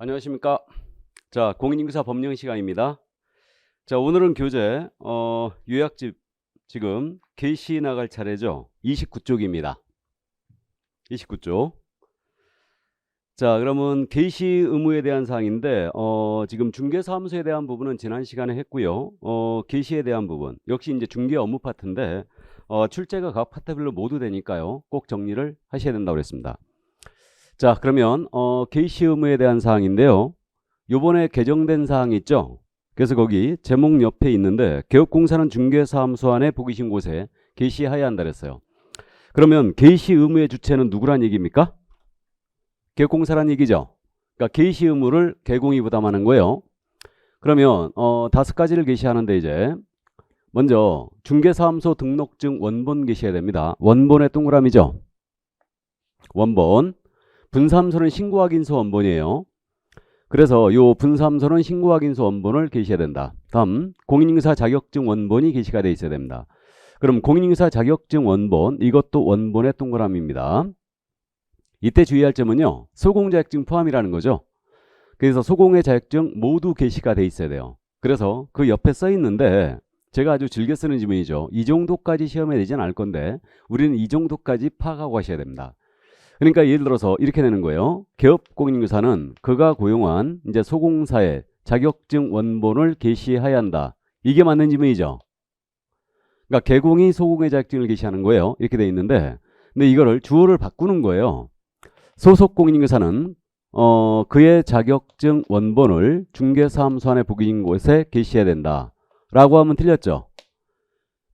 안녕하십니까. 자, 공인인증서 법령 시간입니다. 자, 오늘은 교재 요약집 지금 게시 나갈 차례죠. 29쪽입니다. 29쪽. 자, 그러면 게시 의무에 대한 사항인데 지금 중개사무소에 대한 부분은 지난 시간에 했고요. 게시에 대한 부분 역시 이제 중개 업무 파트인데 출제가 각 파트별로 모두 되니까요. 꼭 정리를 하셔야 된다고 그랬습니다. 자, 그러면 게시 의무에 대한 사항인데요. 요번에 개정된 사항이 있죠. 그래서 거기 제목 옆에 있는데 개업공사는 중개사무소 안에 보기 쉬운 곳에 게시하여야 한다 그랬어요. 그러면 게시 의무의 주체는 누구란 얘기입니까? 개업공사란 얘기죠. 그러니까 게시 의무를 개공이 부담하는 거예요. 그러면 5가지를 게시하는데 이제 먼저 중개사무소 등록증 원본 게시해야 됩니다. 원본의 동그라미죠. 원본. 분사무소는 신고확인서 원본이에요. 그래서 요 분사무소는 신고확인서 원본을 게시해야 된다. 다음 공인인증서 자격증 원본이 게시가 돼 있어야 됩니다. 그럼 공인인증서 자격증 원본 이것도 원본의 동그라미입니다. 이때 주의할 점은요. 소공 자격증 포함이라는 거죠. 그래서 소공의 자격증 모두 게시가 돼 있어야 돼요. 그래서 그 옆에 써 있는데 제가 아주 즐겨 쓰는 지문이죠. 이 정도까지 시험에 내지는 않을 건데 우리는 이 정도까지 파악하고 하셔야 됩니다. 그러니까 예를 들어서 이렇게 되는 거예요. 개업공인인증서는 그가 고용한 이제 소공사의 자격증 원본을 게시해야 한다. 이게 맞는 지문이죠. 그러니까 개공이 소공의 자격증을 게시하는 거예요. 이렇게 돼 있는데, 근데 이거를 주어를 바꾸는 거예요. 소속 공인인증서는 그의 자격증 원본을 중개사무소 안에 보기 쉬운 곳에 게시해야 된다. 라고 하면 틀렸죠.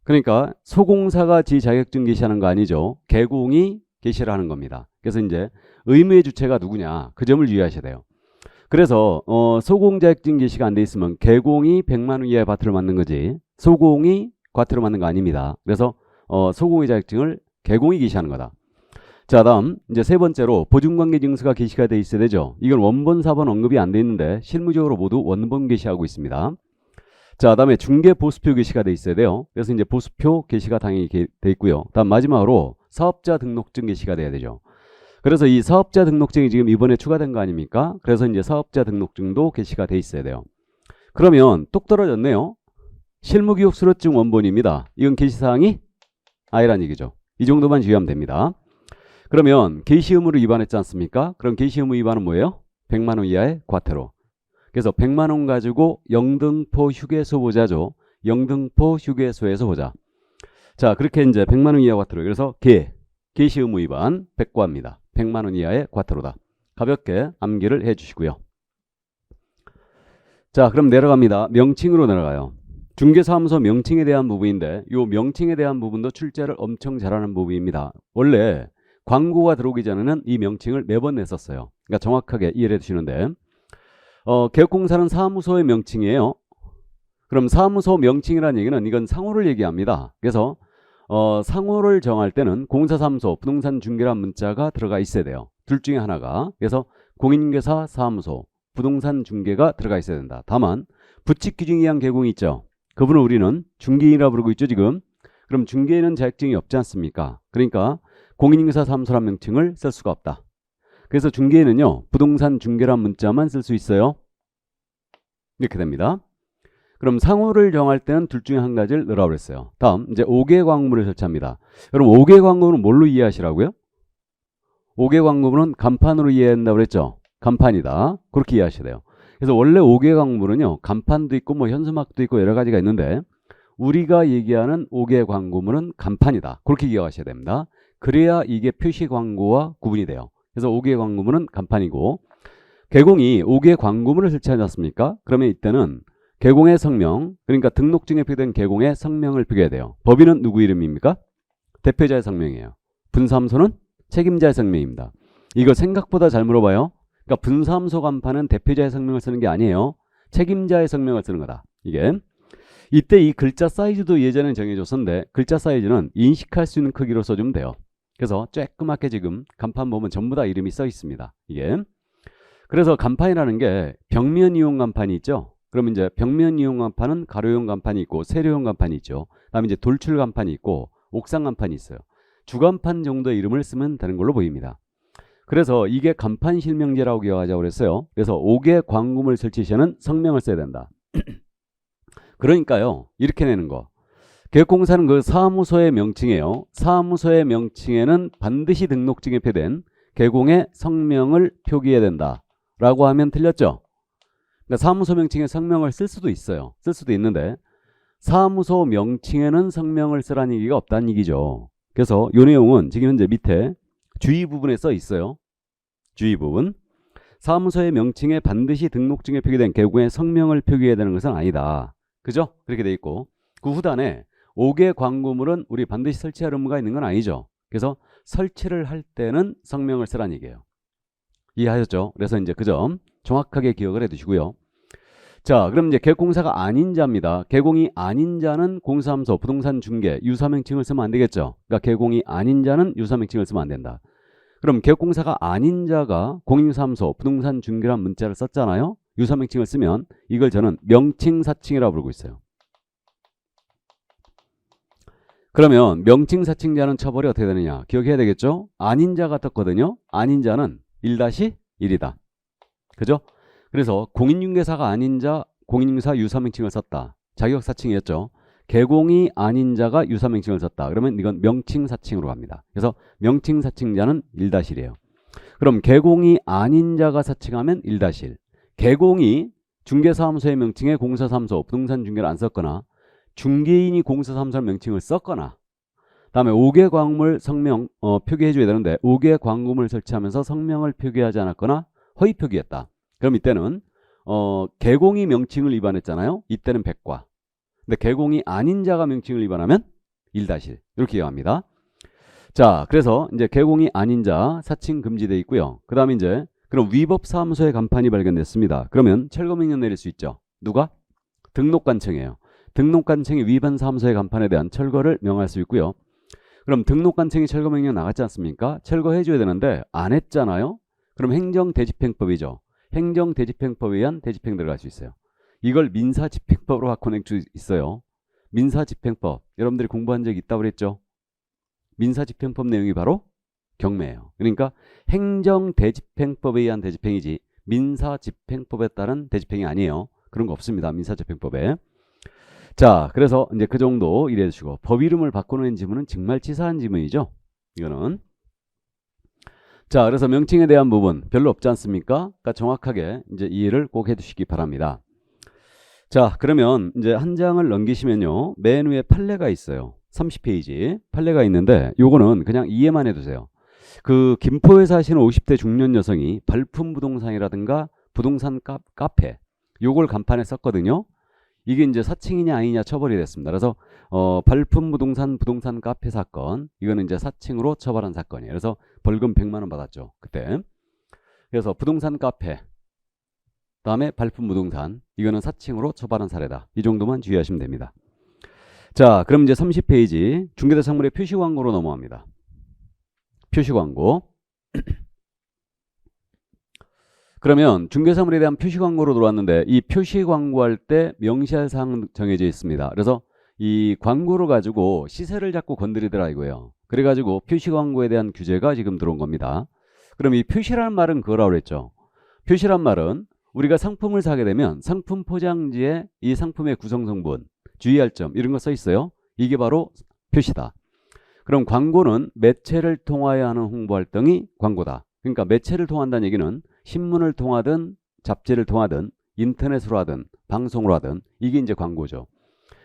그러니까 소공사가 지 자격증 게시하는 거 아니죠. 개공이 게시를 하는 겁니다. 그래서 이제 의무의 주체가 누구냐 그 점을 유의하셔야 돼요. 그래서 소공 자격증 게시가 안 돼 있으면 개공이 100만 원 이하의 과태료 맞는 거지 소공이 과태료 맞는 거 아닙니다. 그래서 소공의 자격증을 개공이 게시하는 거다. 자, 다음 이제 세 번째로 보증관계 증서가 게시가 돼 있어야 되죠. 이건 원본 4번 언급이 안 돼 있는데 실무적으로 모두 원본 게시하고 있습니다. 자, 다음에 중개 보수표 게시가 돼 있어야 돼요. 그래서 이제 보수표 게시가 당연히 돼 있고요. 다음 마지막으로 사업자 등록증 게시가 돼야 되죠. 그래서 이 사업자 등록증이 지금 이번에 추가된 거 아닙니까? 그래서 이제 사업자 등록증도 게시가 돼 있어야 돼요. 그러면 똑 떨어졌네요. 실무기록수료증 원본입니다. 이건 게시사항이 아니란 얘기죠. 이 정도만 주의하면 됩니다. 그러면 게시 의무를 위반했지 않습니까? 그럼 게시 의무 위반은 뭐예요? 100만 원 이하의 과태료. 그래서 100만 원 가지고 영등포 휴게소 보자죠. 영등포 휴게소에서 보자. 자, 그렇게 이제 100만 원 이하 과태료. 그래서 게시 의무 위반 100과입니다. 100만 원 이하의 과태료다. 가볍게 암기를 해 주시고요. 자, 그럼 내려갑니다. 명칭으로 내려가요. 중개사무소 명칭에 대한 부분인데 이 명칭에 대한 부분도 출제를 엄청 잘하는 부분입니다. 원래 광고가 들어오기 전에는 이 명칭을 매번 냈었어요. 그러니까 정확하게 이해를 해 주시는데 개업공사는 사무소의 명칭이에요. 그럼 사무소 명칭이라는 얘기는 이건 상호를 얘기합니다. 그래서 상호를 정할 때는 공사사무소, 부동산 중개란 문자가 들어가 있어야 돼요. 둘 중에 하나가. 그래서 공인중개사 사무소, 부동산 중개가 들어가 있어야 된다. 다만 부칙 규정에 의한 개공이 있죠. 그분을 우리는 중개인이라고 부르고 있죠 지금. 그럼 중개인은 자격증이 없지 않습니까? 그러니까 공인중개사 사무소란 명칭을 쓸 수가 없다. 그래서 중개인은요 부동산 중개란 문자만 쓸 수 있어요. 이렇게 됩니다. 그럼 상호를 정할 때는 둘 중에 한 가지를 넣으라고 그랬어요. 다음 이제 5개 광물을 설치합니다. 여러분 5개 광물은 뭘로 이해하시라고요? 5개 광물은 간판으로 이해한다고 그랬죠. 간판이다. 그렇게 이해하셔야 돼요. 그래서 원래 5개 광물은요 간판도 있고 뭐 현수막도 있고 여러 가지가 있는데 우리가 얘기하는 5개 광고물은 간판이다. 그렇게 기억하셔야 됩니다. 그래야 이게 표시 광고와 구분이 돼요. 그래서 5개 광고물은 간판이고 개공이 5개 광고물을 설치하지 않습니까? 그러면 이때는 개공의 성명, 그러니까 등록증에 표기된 개공의 성명을 표기해야 돼요. 법인은 누구 이름입니까? 대표자의 성명이에요. 분사무소는 책임자의 성명입니다. 이거 생각보다 잘 물어봐요. 그러니까 분사무소 간판은 대표자의 성명을 쓰는 게 아니에요. 책임자의 성명을 쓰는 거다. 이게 이때 이 글자 사이즈도 예전에 정해줬었는데 글자 사이즈는 인식할 수 있는 크기로 써주면 돼요. 그래서 쬐끄맣게 지금 간판 보면 전부 다 이름이 써 있습니다. 이게 그래서 간판이라는 게 벽면 이용 간판이 있죠. 그러면 이제 벽면 이용 간판은 가로용 간판이 있고 세로용 간판이 있죠. 그다음에 이제 돌출 간판이 있고 옥상 간판이 있어요. 주간판 정도의 이름을 쓰면 되는 걸로 보입니다. 그래서 이게 간판 실명제라고 기억하자고 그랬어요. 그래서 5개 광구물 설치 시에는 성명을 써야 된다. 그러니까요. 이렇게 내는 거. 계획공사는 그 사무소의 명칭이에요. 사무소의 명칭에는 반드시 등록증에 표된 계공의 성명을 표기해야 된다. 라고 하면 틀렸죠? 그러니까 사무소 명칭에 성명을 쓸 수도 있어요. 쓸 수도 있는데 사무소 명칭에는 성명을 쓰라는 얘기가 없다는 얘기죠. 그래서 이 내용은 지금 현재 밑에 주의 부분에 써 있어요. 주의 부분. 사무소의 명칭에 반드시 등록증에 표기된 계공의 성명을 표기해야 되는 것은 아니다. 그죠? 그렇게 돼 있고 그 후단에 5개 광구물은 우리 반드시 설치할 의무가 있는 건 아니죠. 그래서 설치를 할 때는 성명을 쓰라는 얘기예요. 이해하셨죠? 그래서 이제 그 점 정확하게 기억을 해 두시고요. 자, 그럼 이제 계획공사가 아닌 자입니다. 계공이 아닌 자는 공사사무소, 부동산 중개, 유사명칭을 쓰면 안 되겠죠. 그러니까 계공이 아닌 자는 유사명칭을 쓰면 안 된다. 그럼 계획공사가 아닌 자가 공인사무소, 부동산 중개란 문자를 썼잖아요. 유사명칭을 쓰면 이걸 저는 명칭사칭이라고 부르고 있어요. 그러면 명칭사칭자는 처벌이 어떻게 되느냐? 기억해야 되겠죠? 아닌 자가 떴거든요. 아닌 자는 1-1이다. 그죠? 그래서 공인중개사가 아닌 자, 공인중개사 유사명칭을 썼다. 자격사칭이었죠. 계공이 아닌 자가 유사명칭을 썼다. 그러면 이건 명칭사칭으로 갑니다. 그래서 명칭사칭자는 1-1이에요. 그럼 계공이 아닌 자가 사칭하면 1-1. 계공이 중개사무소의 명칭에 공사사무소, 부동산 중개를 안 썼거나 중개인이 공사사무소 명칭을 썼거나 다음에 5개 광구물 성명 표기해 줘야 되는데 5개 광구물 설치하면서 성명을 표기하지 않았거나 허위 표기했다. 그럼 이때는 계공이 명칭을 위반했잖아요. 이때는 100과. 근데 계공이 아닌 자가 명칭을 위반하면 1-1 이렇게 기억합니다. 자, 그래서 이제 계공이 아닌 자 사칭 금지돼 있고요. 그 다음에 이제 그럼 위법 사무소의 간판이 발견됐습니다. 그러면 철거 명령 내릴 수 있죠. 누가? 등록관청이에요. 등록관청이 위반 사무소의 간판에 대한 철거를 명할 수 있고요. 그럼 등록관청이 철거 명령 나갔지 않습니까? 철거해 줘야 되는데 안 했잖아요. 그럼 행정대집행법이죠. 행정대집행법에 의한 대집행 들어갈 수 있어요. 이걸 민사집행법으로 바꿔낼 수 있어요. 민사집행법 여러분들이 공부한 적 있다고 그랬죠? 민사집행법 내용이 바로 경매예요. 그러니까 행정대집행법에 의한 대집행이지 민사집행법에 따른 대집행이 아니에요. 그런 거 없습니다. 민사집행법에. 자, 그래서 이제 그 정도 이래해 주시고 법 이름을 바꾸는 지문은 정말 치사한 지문이죠. 이거는. 자, 그래서 명칭에 대한 부분 별로 없지 않습니까? 그러니까 정확하게 이제 이해를 꼭 해두시기 바랍니다. 자, 그러면 이제 한 장을 넘기시면요. 맨 위에 판례가 있어요. 30페이지 판례가 있는데 요거는 그냥 이해만 해두세요. 그 김포에 사시는 50대 중년 여성이 발품 부동산이라든가 부동산 카페 요걸 간판에 썼거든요. 이게 이제 사칭이냐 아니냐 처벌이 됐습니다. 그래서 발품 부동산 카페 사건 이거는 이제 사칭으로 처벌한 사건이에요. 그래서 벌금 100만 원 받았죠. 그때. 그래서 부동산 카페 다음에 발품 부동산 이거는 사칭으로 처벌한 사례다. 이 정도만 주의하시면 됩니다. 자, 그럼 이제 30페이지 중개대상물의 표시광고로 넘어갑니다. 표시광고. 그러면 중개사물에 대한 표시광고로 들어왔는데 이 표시광고할 때 명시할 사항 정해져 있습니다. 그래서 이 광고를 가지고 시세를 자꾸 건드리더라 이거예요. 그래가지고 표시광고에 대한 규제가 지금 들어온 겁니다. 그럼 이 표시라는 말은 그거라고 그랬죠. 표시란 말은 우리가 상품을 사게 되면 상품 포장지에 이 상품의 구성성분, 주의할 점 이런 거 써 있어요. 이게 바로 표시다. 그럼 광고는 매체를 통하여 하는 홍보활동이 광고다. 그러니까 매체를 통한다는 얘기는 신문을 통하든 잡지를 통하든 인터넷으로 하든 방송으로 하든 이게 이제 광고죠.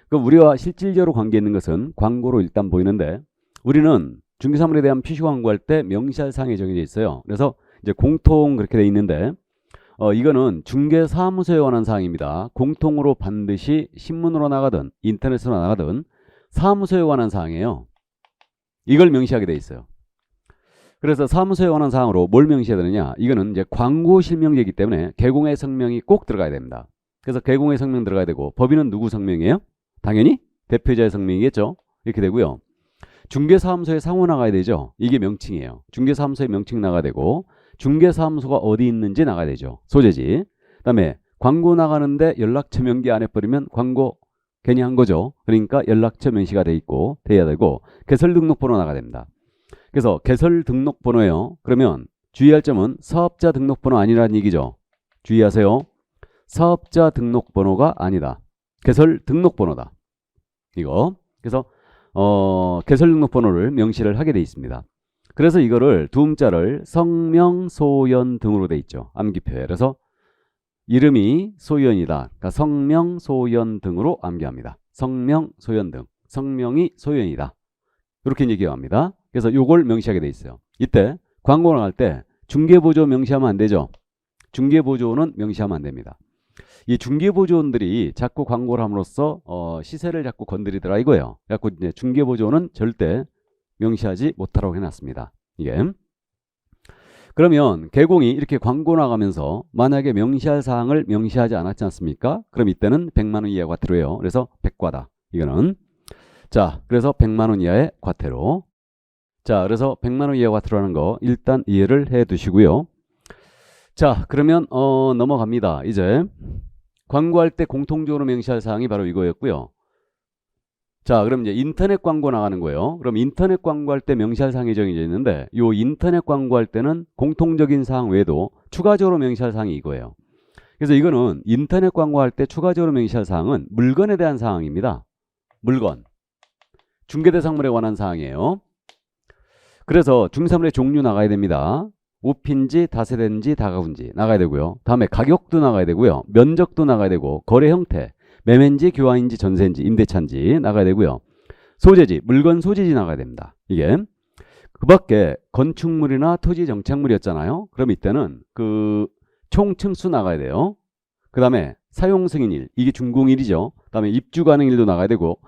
그럼 우리와 실질적으로 관계 있는 것은 광고로 일단 보이는데 우리는 중개사물에 대한 표시 광고할 때 명시할 사항이 정해져 있어요. 그래서 이제 공통 그렇게 돼 있는데 이거는 중개사무소에 관한 사항입니다. 공통으로 반드시 신문으로 나가든 인터넷으로 나가든 사무소에 관한 사항이에요. 이걸 명시하게 돼 있어요. 그래서 사무소에 관한 사항으로 뭘 명시해야 되느냐? 이거는 이제 광고 실명제이기 때문에 계공의 성명이 꼭 들어가야 됩니다. 그래서 계공의 성명 들어가야 되고 법인은 누구 성명이에요? 당연히 대표자의 성명이겠죠. 이렇게 되고요. 중개사무소에 상호 나가야 되죠. 이게 명칭이에요. 중개사무소에 명칭 나가야 되고 중개사무소가 어디 있는지 나가야 되죠. 소재지. 그다음에 광고 나가는데 연락처 명기 안 해버리면 광고 괜히 한 거죠. 그러니까 연락처 명시가 돼 있고 돼야 되고 개설 등록번호 나가야 됩니다. 그래서 개설 등록번호예요. 그러면 주의할 점은 사업자 등록번호 아니라는 얘기죠. 주의하세요. 사업자 등록번호가 아니다. 개설 등록번호다. 이거. 그래서 개설 등록번호를 명시를 하게 돼 있습니다. 그래서 이거를 두음자를 성명, 소연 등으로 돼 있죠. 암기표에. 그래서 이름이 소연이다. 그러니까 성명, 소연 등으로 암기합니다. 성명, 소연 등. 성명이 소연이다. 이렇게 이제 기억합니다. 그래서 요걸 명시하게 돼 있어요. 이때 광고 나갈 때 중개보조 명시하면 안 되죠. 중개보조는 명시하면 안 됩니다. 이 중개보조원들이 자꾸 광고를 함으로써 시세를 자꾸 건드리더라 이거예요. 그래서 이제 중개보조원은 절대 명시하지 못하라고 해놨습니다. 이게. 그러면 개공이 이렇게 광고 나가면서 만약에 명시할 사항을 명시하지 않았지 않습니까? 그럼 이때는 100만 원 이하 과태료예요. 그래서 백과다. 이거는. 자, 그래서 100만 원 이하의 과태료. 자, 그래서 100만 원 이하 과태료라는 거 일단 이해를 해 두시고요. 자, 그러면 넘어갑니다. 이제 광고할 때 공통적으로 명시할 사항이 바로 이거였고요. 자, 그럼 이제 인터넷 광고 나가는 거예요. 그럼 인터넷 광고할 때 명시할 사항이 정해져 있는데 이 인터넷 광고할 때는 공통적인 사항 외에도 추가적으로 명시할 사항이 이거예요. 그래서 이거는 인터넷 광고할 때 추가적으로 명시할 사항은 물건에 대한 사항입니다. 물건. 중개대상물에 관한 사항이에요. 그래서 중개사물의 종류 나가야 됩니다. 우편지, 다세대인지, 다가구인지 나가야 되고요. 다음에 가격도 나가야 되고요. 면적도 나가야 되고 거래 형태, 매매인지, 교환인지, 전세인지, 임대차인지 나가야 되고요. 소재지, 물건 소재지 나가야 됩니다. 이게 그 밖에 건축물이나 토지 정착물이었잖아요. 그럼 이때는 그 총층수 나가야 돼요. 그 다음에 사용 승인일, 이게 준공일이죠. 그 다음에 입주 가능일도 나가야 되고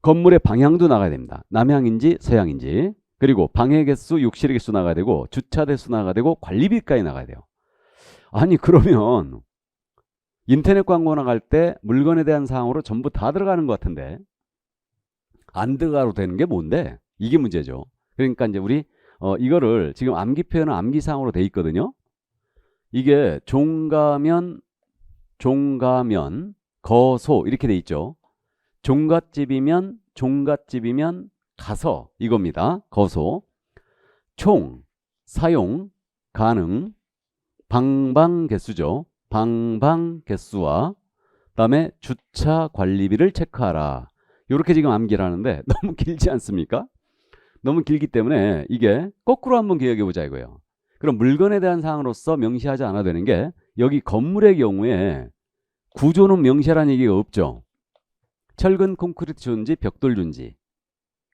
건물의 방향도 나가야 됩니다. 남향인지 서향인지. 그리고 방해 개수, 욕실의 개수 나가야 되고 주차 대수 나가야 되고 관리비까지 나가야 돼요. 아니 그러면 인터넷 광고 나갈 때 물건에 대한 사항으로 전부 다 들어가는 것 같은데 안 들어가도 되는 게 뭔데? 이게 문제죠. 그러니까 이제 우리 이거를 지금 암기 표현은 암기사항으로 돼 있거든요. 이게 종가면, 거소 이렇게 돼 있죠. 종갓집이면 가서 이겁니다. 거소. 총, 사용, 가능, 방방 개수죠. 방방 개수와 그다음에 주차 관리비를 체크하라. 이렇게 지금 암기를 하는데 너무 길지 않습니까? 너무 길기 때문에 이게 거꾸로 한번 기억해 보자 이거예요. 그럼 물건에 대한 사항으로서 명시하지 않아도 되는 게 여기 건물의 경우에 구조는 명시하라는 얘기가 없죠. 철근 콘크리트 준지 벽돌 준지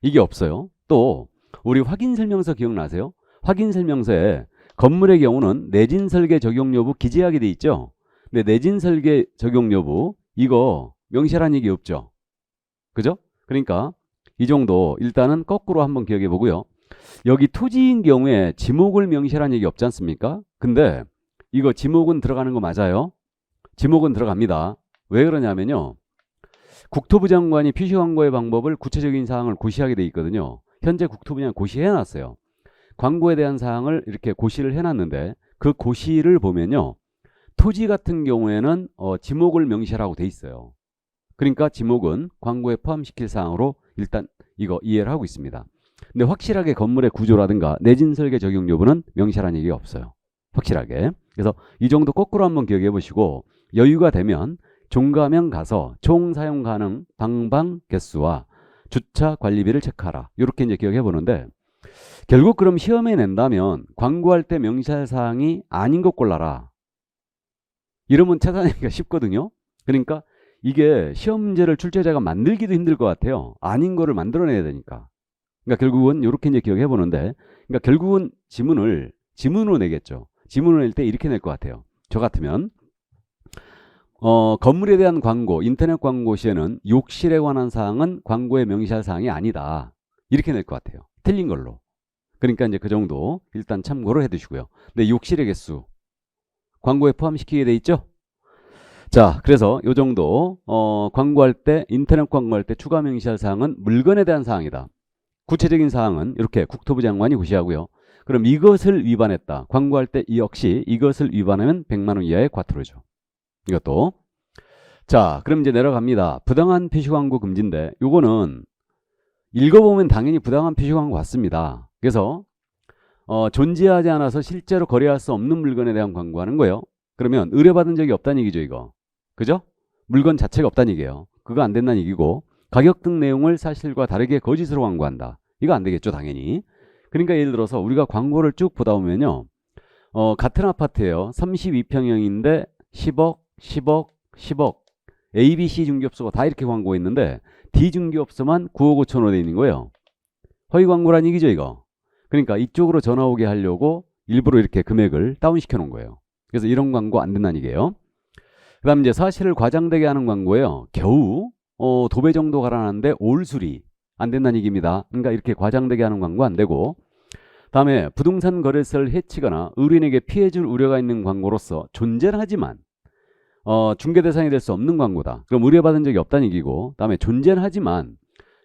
이게 없어요. 또 우리 확인설명서 기억나세요? 확인설명서에 건물의 경우는 내진 설계 적용 여부 기재하게 돼 있죠. 근데 내진 설계 적용 여부 이거 명시하라는 얘기 없죠. 그죠? 그러니까 이 정도 일단은 거꾸로 한번 기억해 보고요. 여기 토지인 경우에 지목을 명시하라는 얘기 없지 않습니까? 근데 이거 지목은 들어가는 거 맞아요? 지목은 들어갑니다. 왜 그러냐면요. 국토부 장관이 표시 광고의 방법을 구체적인 사항을 고시하게 돼 있거든요. 현재 국토부 장관이 고시해 놨어요. 광고에 대한 사항을 이렇게 고시를 해놨는데 그 고시를 보면요. 토지 같은 경우에는 지목을 명시하라고 돼 있어요. 그러니까 지목은 광고에 포함시킬 사항으로 일단 이거 이해를 하고 있습니다. 근데 확실하게 건물의 구조라든가 내진 설계 적용 여부는 명시하라는 얘기가 없어요. 확실하게. 그래서 이 정도 거꾸로 한번 기억해 보시고 여유가 되면 종가면 가서 총 사용 가능 방방 개수와 주차 관리비를 체크하라. 이렇게 이제 기억해 보는데 결국 그럼 시험에 낸다면 광고할 때 명시할 사항이 아닌 것 골라라. 이러면 찾아내기가 쉽거든요. 그러니까 이게 시험 문제를 출제자가 만들기도 힘들 것 같아요. 아닌 거를 만들어내야 되니까. 그러니까 결국은 이렇게 이제 기억해 보는데, 그러니까 결국은 지문으로 내겠죠. 지문을 낼 때 이렇게 낼 것 같아요. 저 같으면 건물에 대한 광고, 인터넷 광고 시에는 욕실에 관한 사항은 광고에 명시할 사항이 아니다. 이렇게 낼 것 같아요. 틀린 걸로. 그러니까 이제 그 정도 일단 참고를 해두시고요. 근데 욕실의 개수 광고에 포함시키게 돼 있죠. 자, 그래서 요 정도 광고할 때 인터넷 광고할 때 추가 명시할 사항은 물건에 대한 사항이다. 구체적인 사항은 이렇게 국토부 장관이 고시하고요. 그럼 이것을 위반했다. 광고할 때 역시 이것을 위반하면 100만 원 이하의 과태료죠. 이것도. 자, 그럼 이제 내려갑니다. 부당한 표시 광고 금지인데 요거는 읽어보면 당연히 부당한 표시 광고 같습니다. 그래서 존재하지 않아서 실제로 거래할 수 없는 물건에 대한 광고하는 거예요. 그러면 의뢰받은 적이 없다는 얘기죠, 이거. 그죠? 물건 자체가 없다는 얘기예요. 그거 안 된다는 얘기고, 가격 등 내용을 사실과 다르게 거짓으로 광고한다. 이거 안 되겠죠, 당연히. 그러니까 예를 들어서 우리가 광고를 쭉 보다 보면요. 같은 아파트예요. 32평형인데 10억, 10억, 10억. A, B, C 중개업소가 다 이렇게 광고했는데 D 중개업소만 9억 5천으로 돼 있는 거예요. 허위 광고란 얘기죠, 이거. 그러니까 이쪽으로 전화 오게 하려고 일부러 이렇게 금액을 다운시켜 놓은 거예요. 그래서 이런 광고 안 된다는 얘기예요. 그 다음 이제 사실을 과장되게 하는 광고예요. 겨우 도배 정도 가라는데 올수리 안 된다는 얘기입니다. 그러니까 이렇게 과장되게 하는 광고 안 되고, 다음에 부동산 거래세를 해치거나 의뢰인에게 피해줄 우려가 있는 광고로서 존재는 하지만 중개 대상이 될 수 없는 광고다. 그럼 의뢰받은 적이 없다는 얘기고, 다음에 존재는 하지만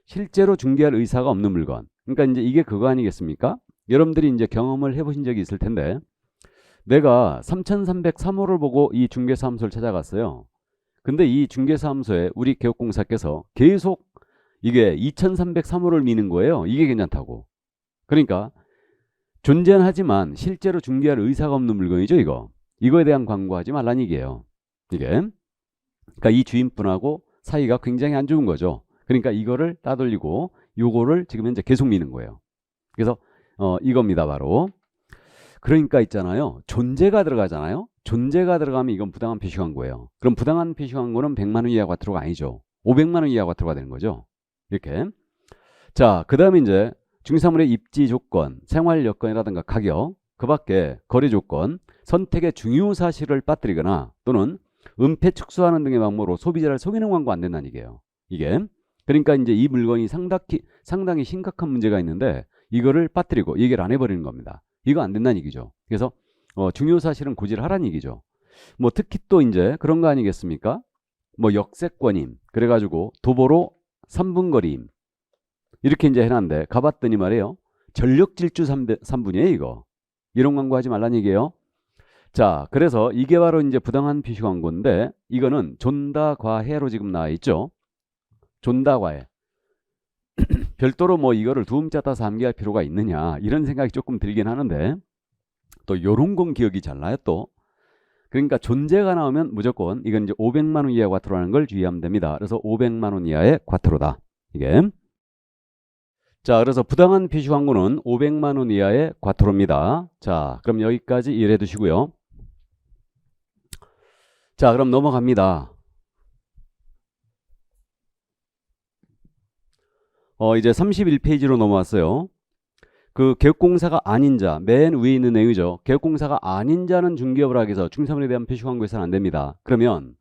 실제로 중개할 의사가 없는 물건. 그러니까 이제 이게 그거 아니겠습니까? 여러분들이 이제 경험을 해보신 적이 있을 텐데, 내가 3303호를 보고 이 중개사무소를 찾아갔어요. 근데 이 중개사무소에 우리 개업공사께서 계속 이게 2303호를 미는 거예요. 이게 괜찮다고. 그러니까 존재는 하지만 실제로 중개할 의사가 없는 물건이죠, 이거. 이거에 대한 광고하지 말라는 얘기예요. 이게. 그러니까 이 주인분하고 사이가 굉장히 안 좋은 거죠. 그러니까 이거를 따돌리고 요거를 지금 현재 계속 미는 거예요. 그래서 이겁니다, 바로. 그러니까 있잖아요. 존재가 들어가잖아요. 존재가 들어가면 이건 부당한 표시 광고예요. 그럼 부당한 표시 광고는 100만 원 이하 과태료가 아니죠. 500만 원 이하 과태료가 되는 거죠. 이렇게. 자, 그 다음에 이제 중개사물의 입지 조건, 생활 여건이라든가 가격, 그 밖에 거래 조건, 선택의 중요 사실을 빠뜨리거나 또는 은폐 축소하는 등의 방법으로 소비자를 속이는 광고 안 된다는 얘기예요. 이게. 그러니까 이제 이 물건이 상당히 심각한 문제가 있는데 이거를 빠뜨리고 얘기를 안 해버리는 겁니다. 이거 안 된다는 얘기죠. 그래서 중요 사실은 고지하라는 얘기죠. 뭐 특히 또 이제 그런 거 아니겠습니까? 뭐 역세권임, 그래가지고 도보로 3분 거리임, 이렇게 이제 해놨는데 가봤더니 말이에요. 전력 질주 3분이에요, 이거. 이런 광고 하지 말라는 얘기예요. 자, 그래서 이게 바로 이제 부당한 표시 광고인데, 이거는 존다과해로 지금 나와 있죠. 존다과해. 별도로 뭐 이거를 두음자 따서 암기할 필요가 있느냐, 이런 생각이 조금 들긴 하는데, 또 요런 건 기억이 잘 나요, 또. 그러니까 존재가 나오면 무조건 이건 이제 500만 원 이하 과태료라는 걸 주의하면 됩니다. 그래서 500만 원 이하의 과태료다, 이게. 자, 그래서 부당한 표시 광고는 500만 원 이하의 과태료입니다. 자, 그럼 여기까지 이해해 두시고요. 자, 그럼 넘어갑니다. 이제 31페이지로 넘어왔어요. 그 개업공사가 아닌 자, 맨 위에 있는 내용이죠. 개업공사가 아닌 자는 중개업을 하기 위해서 중개사물에 대한 표시 광고에서는 안 됩니다. 그러면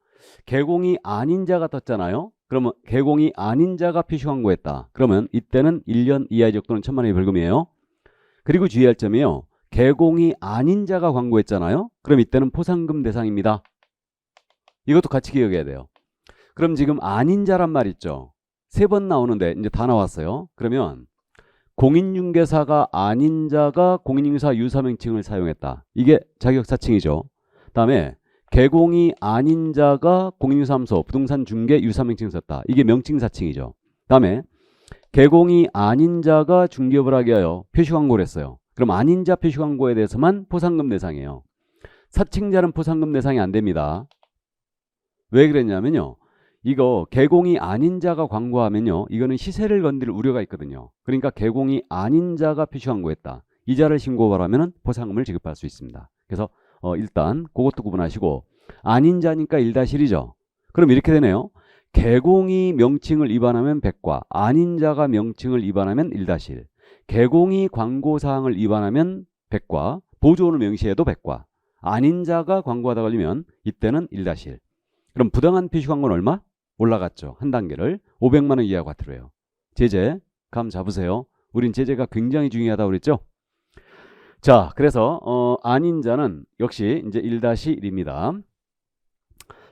개공이 아닌 자가 떴잖아요. 그러면 개공이 아닌 자가 표시 광고했다. 그러면 이때는 1년 이하의 적 또는 1,000만 원의 벌금이에요. 그리고 주의할 점이요. 개공이 아닌 자가 광고했잖아요. 그럼 이때는 포상금 대상입니다. 이것도 같이 기억해야 돼요. 그럼 지금 아닌 자란 말 있죠. 3번 나오는데 이제 다 나왔어요. 그러면 공인중개사가 아닌 자가 공인중개사 유사명칭을 사용했다. 이게 자격사칭이죠. 다음에 개공이 아닌 자가 공인중개사무소 부동산 중개 유사명칭 썼다. 이게 명칭사칭이죠. 다음에 개공이 아닌 자가 중개업을 하게 하여 표시광고를 했어요. 그럼 아닌 자 표시광고에 대해서만 포상금 대상이에요. 사칭자는 포상금 대상이 안 됩니다. 왜 그랬냐면요. 이거 개공이 아닌 자가 광고하면요. 이거는 시세를 건드릴 우려가 있거든요. 그러니까 개공이 아닌 자가 표시광고했다. 이 자를 신고하면 포상금을 지급할 수 있습니다. 그래서 일단 그것도 구분하시고, 아닌 자니까 1-1이죠. 그럼 이렇게 되네요. 개공이 명칭을 위반하면 100과, 아닌 자가 명칭을 위반하면 1-1. 개공이 광고사항을 위반하면 100과, 보조원을 명시해도 100과, 아닌 자가 광고하다 걸리면 이때는 1-1. 그럼 부당한 표시 광고는 얼마? 올라갔죠. 한 단계를 500만 원 이하 과태료예요. 제재 감 잡으세요. 우린 제재가 굉장히 중요하다고 그랬죠. 자, 그래서 아닌 자는 역시 이제 1-1입니다.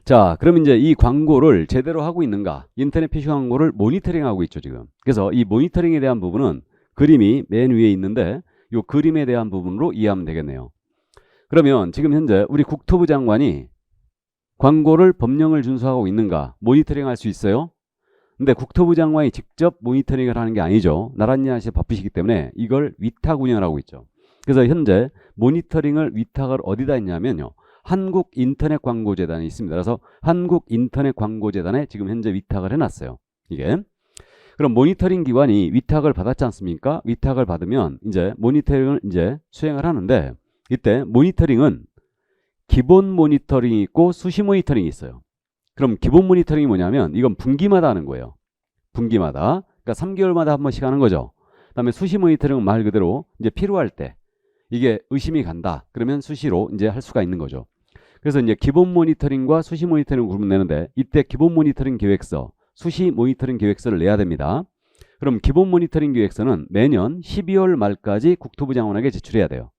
자, 그럼 이제 이 광고를 제대로 하고 있는가? 인터넷 표시 광고를 모니터링하고 있죠, 지금. 그래서 이 모니터링에 대한 부분은 그림이 맨 위에 있는데 이 그림에 대한 부분으로 이해하면 되겠네요. 그러면 지금 현재 우리 국토부 장관이 광고를 법령을 준수하고 있는가 모니터링 할 수 있어요. 근데 국토부 장관이 직접 모니터링을 하는 게 아니죠. 나란히 하시 바쁘시기 때문에 이걸 위탁 운영을 하고 있죠. 그래서 현재 모니터링을 위탁을 어디다 했냐면요. 한국인터넷광고재단에 있습니다. 그래서 한국인터넷광고재단에 지금 현재 위탁을 해놨어요. 이게. 그럼 모니터링 기관이 위탁을 받았지 않습니까? 위탁을 받으면 이제 모니터링을 이제 수행을 하는데 이때 모니터링은 기본 모니터링이 있고 수시 모니터링이 있어요. 그럼 기본 모니터링이 뭐냐면 이건 분기마다 하는 거예요. 분기마다. 그러니까 3개월마다 한 번씩 하는 거죠. 그다음에 수시 모니터링은 말 그대로 이제 필요할 때 이게 의심이 간다. 그러면 수시로 이제 할 수가 있는 거죠. 그래서 이제 기본 모니터링과 수시 모니터링을 구분내는데 이때 기본 모니터링 계획서, 수시 모니터링 계획서를 내야 됩니다. 그럼 기본 모니터링 계획서는 매년 12월 말까지 국토부 장관에게 제출해야 돼요.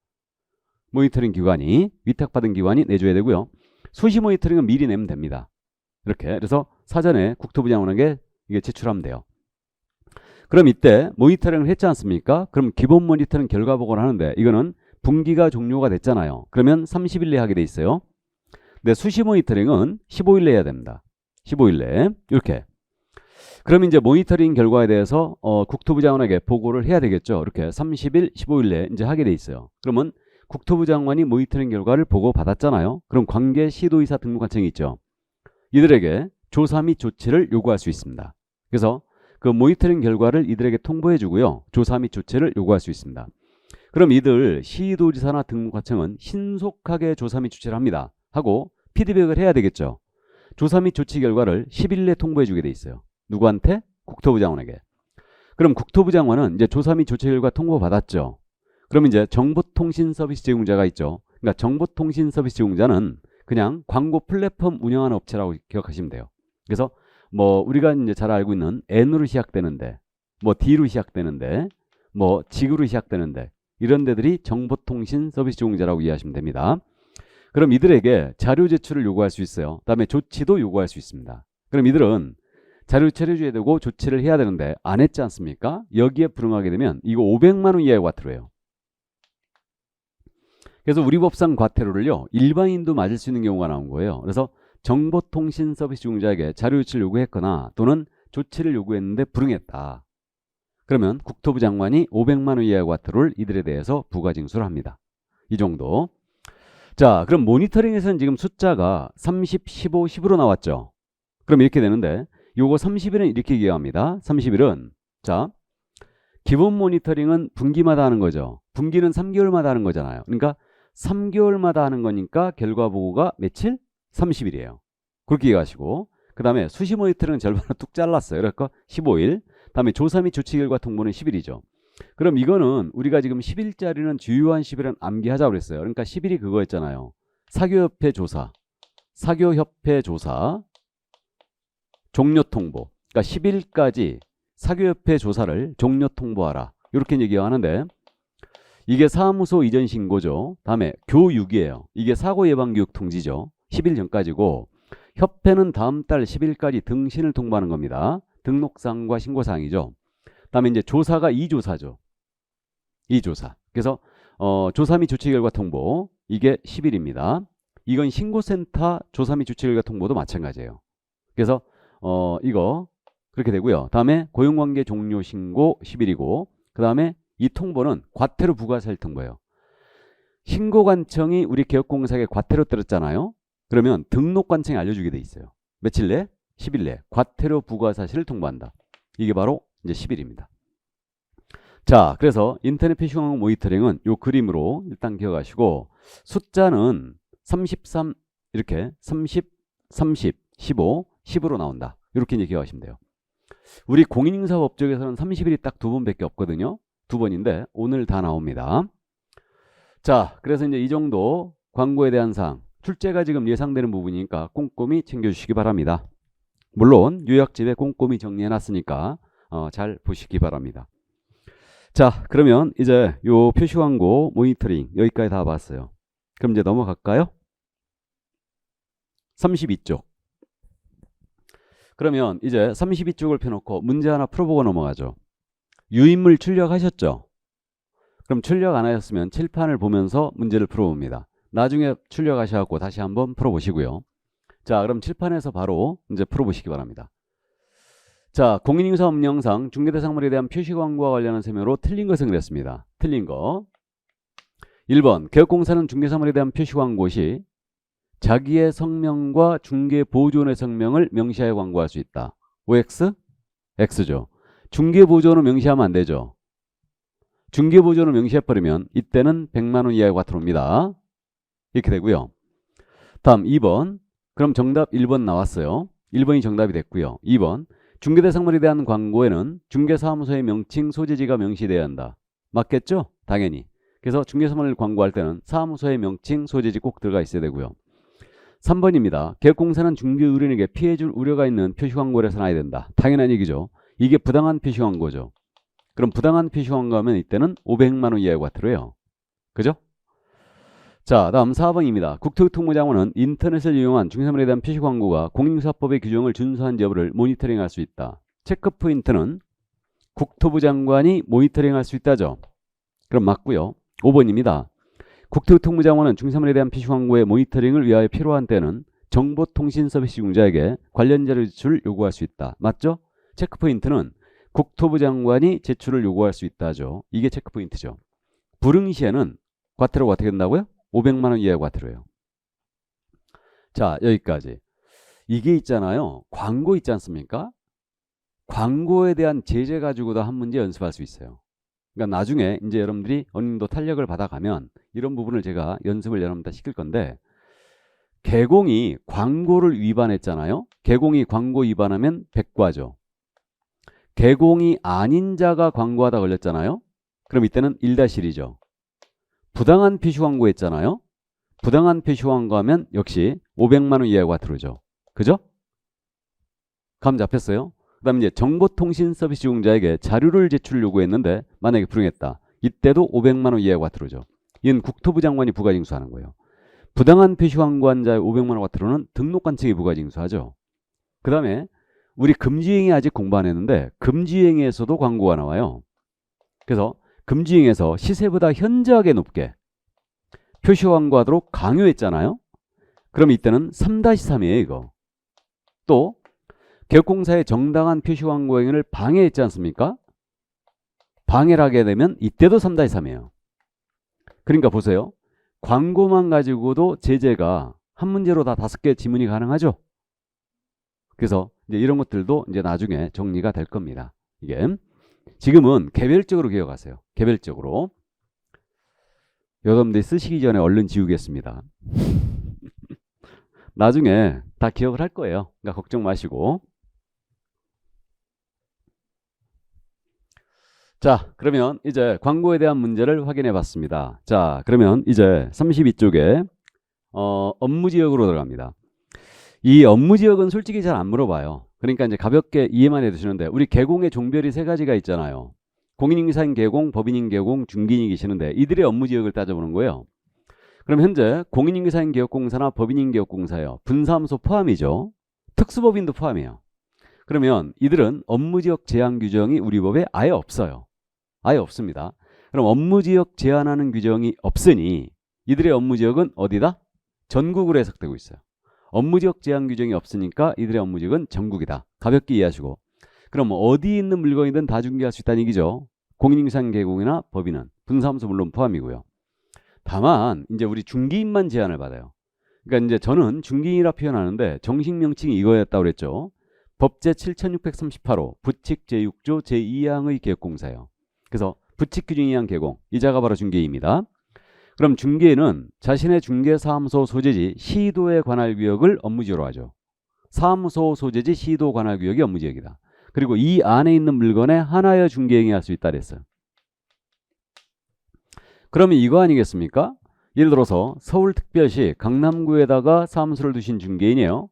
모니터링 기관이, 위탁받은 기관이 내줘야 되고요. 수시 모니터링은 미리 내면 됩니다. 이렇게. 그래서 사전에 국토부 장관에게 이게 제출하면 돼요. 그럼 이때 모니터링을 했지 않습니까? 그럼 기본 모니터링 결과 보고를 하는데 이거는 분기가 종료가 됐잖아요. 그러면 30일 내에 하게 돼 있어요. 근데 수시 모니터링은 15일 내에 해야 됩니다. 15일 내에. 이렇게. 그럼 이제 모니터링 결과에 대해서 국토부 장관에게 보고를 해야 되겠죠. 이렇게 30일, 15일 내에 이제 하게 돼 있어요. 그러면 국토부 장관이 모니터링 결과를 보고 받았잖아요. 그럼 관계 시도의사 등록관청이 있죠. 이들에게 조사 및 조치를 요구할 수 있습니다. 그래서 그 모니터링 결과를 이들에게 통보해 주고요. 조사 및 조치를 요구할 수 있습니다. 그럼 이들 시도지사나 등록관청은 신속하게 조사 및 조치를 합니다. 하고 피드백을 해야 되겠죠. 조사 및 조치 결과를 10일 내에 통보해 주게 돼 있어요. 누구한테? 국토부 장관에게. 그럼 국토부 장관은 이제 조사 및 조치 결과 통보 받았죠. 그럼 이제 정보통신 서비스 제공자가 있죠. 그러니까 정보통신 서비스 제공자는 그냥 광고 플랫폼 운영하는 업체라고 기억하시면 돼요. 그래서 뭐 우리가 이제 잘 알고 있는 N으로 시작되는데, 뭐 D로 시작되는데, 뭐 직으로 시작되는데 이런 데들이 정보통신 서비스 제공자라고 이해하시면 됩니다. 그럼 이들에게 자료 제출을 요구할 수 있어요. 그다음에 조치도 요구할 수 있습니다. 그럼 이들은 자료 제출해줘야 되고 조치를 해야 되는데 안 했지 않습니까? 여기에 불응하게 되면 이거 500만 원 이하의 과태료예요. 그래서 우리 법상 과태료를요. 일반인도 맞을 수 있는 경우가 나온 거예요. 그래서 정보통신 서비스 제공자에게 자료 제출을 요구했거나 또는 조치를 요구했는데 불응했다. 그러면 국토부 장관이 500만 원 이하의 과태료를 이들에 대해서 부과 징수를 합니다. 이 정도. 자, 그럼 모니터링에서는 지금 숫자가 30, 15, 10으로 나왔죠. 그럼 이렇게 되는데 요거 30일은 이렇게 기억합니다. 30일은 자, 기본 모니터링은 분기마다 하는 거죠. 분기는 3개월마다 하는 거잖아요. 그러니까 3개월마다 하는 거니까 결과 보고가 며칠? 30일이에요. 그렇게 이해하시고 그 다음에 수시 모니터링은 절반을 뚝 잘랐어요. 그러니까 15일. 다음에 조사 및 조치 결과 통보는 10일이죠. 그럼 이거는 우리가 지금 10일짜리는 주요한 10일은 암기하자고 그랬어요. 그러니까 10일이 그거였잖아요. 사교협회 조사, 사교협회 조사, 종료 통보. 그러니까 10일까지 사교협회 조사를 종료 통보하라. 이렇게 얘기하는데 이게 사무소 이전 신고죠. 다음에 교육이에요. 이게 사고 예방 교육 통지죠. 10일 전까지고 협회는 다음 달 10일까지 등신을 통보하는 겁니다. 등록사항과 신고사항이죠. 다음에 이제 조사가 2조사죠. 2조사. 그래서 조사 및 조치 결과 통보 이게 10일입니다. 이건 신고센터 조사 및 조치 결과 통보도 마찬가지예요. 그래서 이거 그렇게 되고요. 다음에 고용관계 종료 신고 10일이고 그 다음에 이 통보는 과태료 부과사실 통보예요. 신고관청이 우리 개업공사에게 과태료 때렸잖아요. 그러면 등록관청이 알려주게 돼 있어요. 며칠 내? 10일 내 과태료 부과 사실을 통보한다. 이게 바로 이제 10일입니다. 자, 그래서 인터넷 표시광고 모니터링은 이 그림으로 일단 기억하시고 숫자는 33 이렇게 30, 30, 15, 10으로 나온다. 이렇게 이제 기억하시면 돼요. 우리 공인인증사 법조에서는 30일이 딱 2번밖에 없거든요. 2번인데 오늘 다 나옵니다. 자, 그래서 이제 이 정도 광고에 대한 사항 출제가 지금 예상되는 부분이니까 꼼꼼히 챙겨주시기 바랍니다. 물론 요약집에 꼼꼼히 정리해놨으니까 잘 보시기 바랍니다. 자, 그러면 이제 요 표시광고 모니터링 여기까지 다 봤어요. 그럼 이제 넘어갈까요? 32쪽. 그러면 이제 32쪽을 펴놓고 문제 하나 풀어보고 넘어가죠. 유인물 출력하셨죠? 그럼 출력 안 하셨으면 칠판을 보면서 문제를 풀어봅니다. 나중에 출력하셔갖고 다시 한번 풀어보시고요. 자, 그럼 칠판에서 바로 이제 풀어보시기 바랍니다. 자, 공인인증사 법령상 중개대상물에 대한 표시광고와 관련한 설명으로 틀린 것을 그렸습니다. 틀린 거. 1번 개업공사는 중개사물에 대한 표시 광고 시 자기의 성명과 중개보조원의 성명을 명시하여 광고할 수 있다. OX? X죠. 중개보조원을 명시하면 안 되죠. 중개보조원을 명시해버리면 이때는 100만 원 이하의 과태료입니다. 이렇게 되고요. 다음 2번. 그럼 정답 1번 나왔어요. 1번이 정답이 됐고요. 2번. 중개대상물에 대한 광고에는 중개사무소의 명칭, 소재지가 명시되어야 한다. 맞겠죠? 당연히. 그래서 중개사무소를 광고할 때는 사무소의 명칭, 소재지 꼭 들어가 있어야 되고요. 3번입니다. 개업공사는 중개의뢰인에게 피해줄 우려가 있는 표시 광고를 해서 놔야 된다. 당연한 얘기죠. 이게 부당한 표시 광고죠. 그럼 부당한 표시 광고하면 이때는 500만 원 이하의 과태료예요. 그죠? 자, 다음 4번입니다. 국토교통부 장관은 인터넷을 이용한 중개사물에 대한 표시 광고가 공인인사법의 규정을 준수한 여부를 모니터링할 수 있다. 체크 포인트는 국토부 장관이 모니터링할 수 있다죠. 그럼 맞고요. 5번입니다. 국토교통부 장관은 중개사물에 대한 표시 광고의 모니터링을 위하여 필요한 때는 정보통신 서비스 이용자에게 관련 자료 제출을 요구할 수 있다. 맞죠? 체크 포인트는 국토부 장관이 제출을 요구할 수 있다죠. 이게 체크 포인트죠. 불응 시에는 과태료가 어떻게 된다고요? 500만 원 이하의 과태료예요. 자, 여기까지. 이게 있잖아요. 광고 있지 않습니까? 광고에 대한 제재 가지고도 한 문제 연습할 수 있어요. 그러니까 나중에 이제 여러분들이 어느 정도 탄력을 받아가면 이런 부분을 제가 연습을 여러분들 시킬 건데, 개공이 광고를 위반했잖아요. 개공이 광고 위반하면 100과죠. 개공이 아닌 자가 광고하다 걸렸잖아요. 그럼 이때는 1-1이죠. 부당한 표시 광고 했잖아요. 부당한 표시 광고하면 역시 500만 원 이하의 과태료죠. 그죠? 감 잡혔어요? 그 다음에 이제 정보통신 서비스 이용자에게 자료를 제출 요구했는데 만약에 불응했다. 이때도 500만 원 이하의 과태료죠. 이는 국토부 장관이 부가징수하는 거예요. 부당한 표시 광고한 자의 500만 원 과태료는 등록관청이 부가징수하죠. 그 다음에 우리 금지행위 아직 공부 안 했는데 금지행위에서도 광고가 나와요. 그래서 금지행위에서 시세보다 현저하게 높게 표시 광고하도록 강요했잖아요. 그럼 이때는 3-3이에요. 이거. 또 개업공사의 정당한 표시 광고 행위를 방해했지 않습니까? 방해를 하게 되면 이때도 3-3이에요. 그러니까 보세요. 광고만 가지고도 제재가 한 문제로 다 5개 지문이 가능하죠. 그래서 이제 이런 것들도 이제 나중에 정리가 될 겁니다. 이게 지금은 개별적으로 기억하세요. 개별적으로. 여러분들이 쓰시기 전에 얼른 지우겠습니다. 나중에 다 기억을 할 거예요. 그러니까 걱정 마시고. 자, 그러면 이제 광고에 대한 문제를 확인해 봤습니다. 자, 그러면 이제 32쪽에 업무지역으로 들어갑니다. 이 업무지역은 솔직히 잘 안 물어봐요. 그러니까 이제 가볍게 이해만 해두시는데, 우리 개공의 종별이 3가지가 있잖아요. 공인인사인 개공, 법인인 개공, 중개인이 계시는데 이들의 업무지역을 따져보는 거예요. 그럼 현재 공인인사인 개업공사나 법인인 개업공사예요. 분사무소 포함이죠. 특수법인도 포함이에요. 그러면 이들은 업무지역 제한 규정이 우리 법에 아예 없어요. 아예 없습니다. 그럼 업무지역 제한하는 규정이 없으니 이들의 업무지역은 어디다? 전국으로 해석되고 있어요. 업무지역 제한 규정이 없으니까 이들의 업무지역은 전국이다. 가볍게 이해하시고. 그럼 어디 있는 물건이든 다 중개할 수 있다는 얘기죠. 공인인사인 개공이나 법인은. 분사무소 물론 포함이고요. 다만 이제 우리 중개인만 제한을 받아요. 그러니까 이제 저는 중개인이라 표현하는데 정식 명칭이 이거였다고 그랬죠. 법제 7638호 부칙 제6조 제2항의 개업공사예요. 그래서 부칙 규정에 의한 개공, 이자가 바로 중개인입니다. 그럼 중개인은 자신의 중개사무소 소재지 시도에 관할 구역을 업무지역으로 하죠. 사무소 소재지 시도 관할 구역이 업무지역이다. 그리고 이 안에 있는 물건에 하나여 중개행위 할 수 있다 그랬어요. 그러면 이거 아니겠습니까? 예를 들어서 서울특별시 강남구에다가 사무소를 두신 중개인이에요.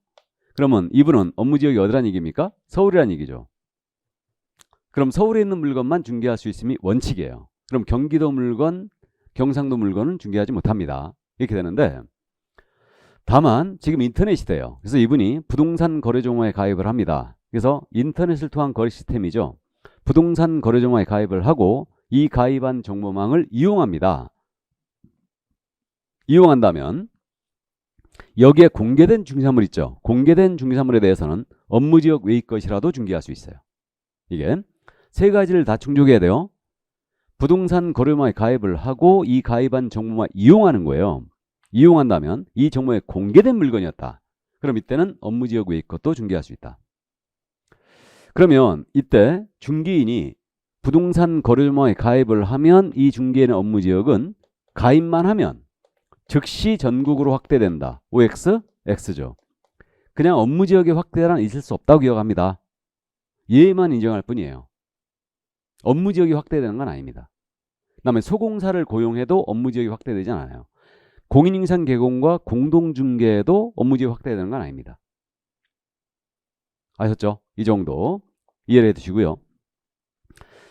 그러면 이분은 업무지역이 어디란 얘기입니까? 서울이란 얘기죠. 그럼 서울에 있는 물건만 중개할 수 있음이 원칙이에요. 그럼 경기도 물건, 경상도 물건은 중개하지 못합니다. 이렇게 되는데, 다만 지금 인터넷 시대예요. 그래서 이분이 부동산 거래정보에 가입을 합니다. 그래서 인터넷을 통한 거래 시스템이죠. 부동산 거래정보에 가입을 하고 이 가입한 정보망을 이용합니다. 이용한다면 여기에 공개된 중개사물 있죠. 공개된 중개사물에 대해서는 업무지역 외의 것이라도 중개할 수 있어요. 이게 3가지를 다 충족해야 돼요. 부동산 거래망에 가입을 하고 이 가입한 정보만 이용하는 거예요. 이용한다면 이 정보에 공개된 물건이었다. 그럼 이때는 업무지역 외의 것도 중개할 수 있다. 그러면 이때 중개인이 부동산 거래망에 가입을 하면 이 중개인의 업무지역은 가입만 하면 즉시 전국으로 확대된다. OX? X죠. 그냥 업무지역의 확대란 있을 수 없다고 기억합니다. 얘만 인정할 뿐이에요. 업무지역이 확대되는 건 아닙니다. 그다음에 소공사를 고용해도 업무지역이 확대되지 않아요. 공인인증 개공과 공동중개도 업무지역이 확대되는 건 아닙니다. 아셨죠? 이 정도 이해를 해두시고요.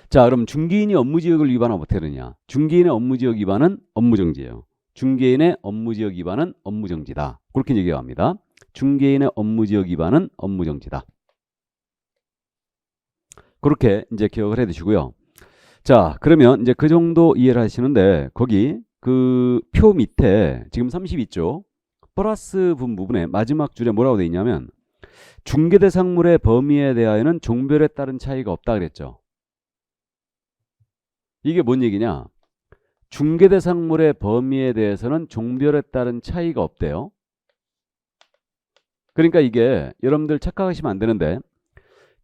자, 그럼 중개인이 업무지역을 위반하면 어떻게 되느냐? 중개인의 업무지역 위반은 업무정지예요. 중개인의 업무지역 위반은 업무정지다. 그렇게 얘기합니다. 중개인의 업무지역 위반은 업무정지다. 그렇게 이제 기억을 해두시고요. 자, 그러면 이제 그 정도 이해를 하시는데 거기 그 표 밑에 지금 32조 플러스 부분에 마지막 줄에 뭐라고 돼 있냐면 중개대상물의 범위에 대하여는 종별에 따른 차이가 없다 그랬죠. 이게 뭔 얘기냐? 중개대상물의 범위에 대해서는 종별에 따른 차이가 없대요. 그러니까 이게 여러분들 착각하시면 안 되는데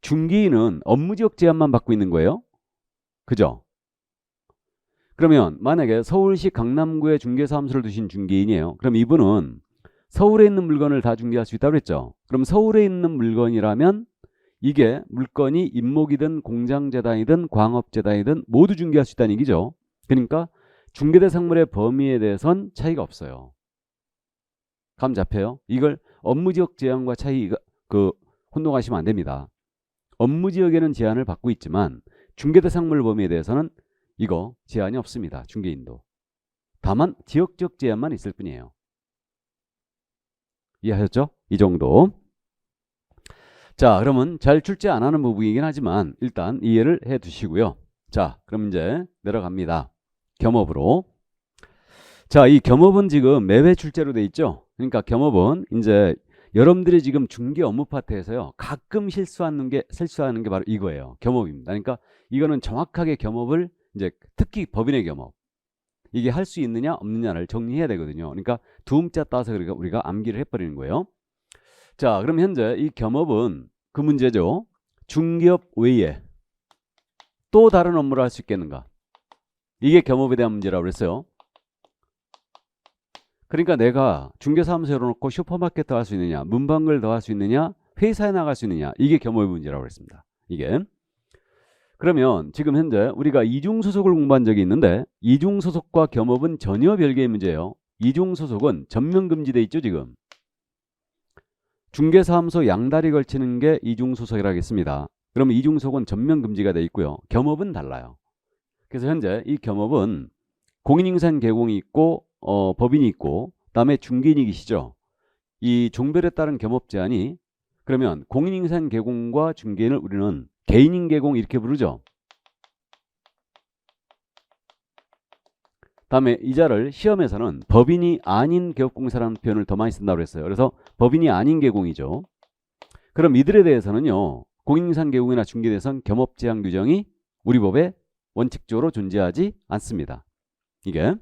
중개인은 업무지역 제한만 받고 있는 거예요. 그죠? 그러면 만약에 서울시 강남구에 중개사무소를 두신 중개인이에요. 그럼 이분은 서울에 있는 물건을 다 중개할 수 있다고 그랬죠. 그럼 서울에 있는 물건이라면 이게 물건이 임목이든 공장재단이든 광업재단이든 모두 중개할 수 있다는 얘기죠. 그러니까 중개대상물의 범위에 대해선 차이가 없어요. 감 잡혀요? 이걸 업무지역 제한과 차이가 혼동하시면 안 됩니다. 업무지역에는 제한을 받고 있지만 중개대상물 범위에 대해서는 이거 제한이 없습니다. 중개인도. 다만 지역적 제한만 있을 뿐이에요. 이해하셨죠? 이 정도. 자, 그러면 잘 출제 안 하는 부분이긴 하지만 일단 이해를 해 두시고요. 자, 그럼 이제 내려갑니다. 겸업으로. 자, 이 겸업은 지금 매회 출제로 돼 있죠? 그러니까 겸업은 이제 여러분들이 지금 중개 업무 파트에서요. 가끔 실수하는 게 바로 이거예요. 겸업입니다. 그러니까 이거는 정확하게 겸업을 이제 특히 법인의 겸업. 이게 할 수 있느냐 없느냐를 정리해야 되거든요. 그러니까 두음자 따서 우리가 암기를 해버리는 거예요. 자, 그럼 현재 이 겸업은 그 문제죠. 중개업 외에 또 다른 업무를 할 수 있겠는가? 이게 겸업에 대한 문제라고 그랬어요. 그러니까 내가 중개사무소 열어놓고 슈퍼마켓 더 할 수 있느냐, 문방구를 더 할 수 있느냐, 회사에 나갈 수 있느냐, 이게 겸업의 문제라고 그랬습니다. 이게. 그러면 지금 현재 우리가 이중소속을 공부한 적이 있는데 이중소속과 겸업은 전혀 별개의 문제예요. 이중소속은 전면금지돼 있죠 지금. 중개사무소 양다리 걸치는 게 이중소속이라고 했습니다. 그러면 이중소속은 전면금지가 돼 있고요. 겸업은 달라요. 그래서 현재 이 겸업은 공인인증 개공이 있고 법인이 있고 그다음에 중개인이 계시죠. 이 종별에 따른 겸업 제한이 그러면 공인인증 개공과 중개인을 우리는 개인인 개공 이렇게 부르죠. 다음에 이자를 시험에서는 법인이 아닌 개업공사라는 표현을 더 많이 쓴다고 했어요. 그래서 법인이 아닌 개공이죠. 그럼 이들에 대해서는요. 공인인증 개공이나 중개에 대해서는 겸업 제한 규정이 우리 법에 원칙적으로 존재하지 않습니다. 이게.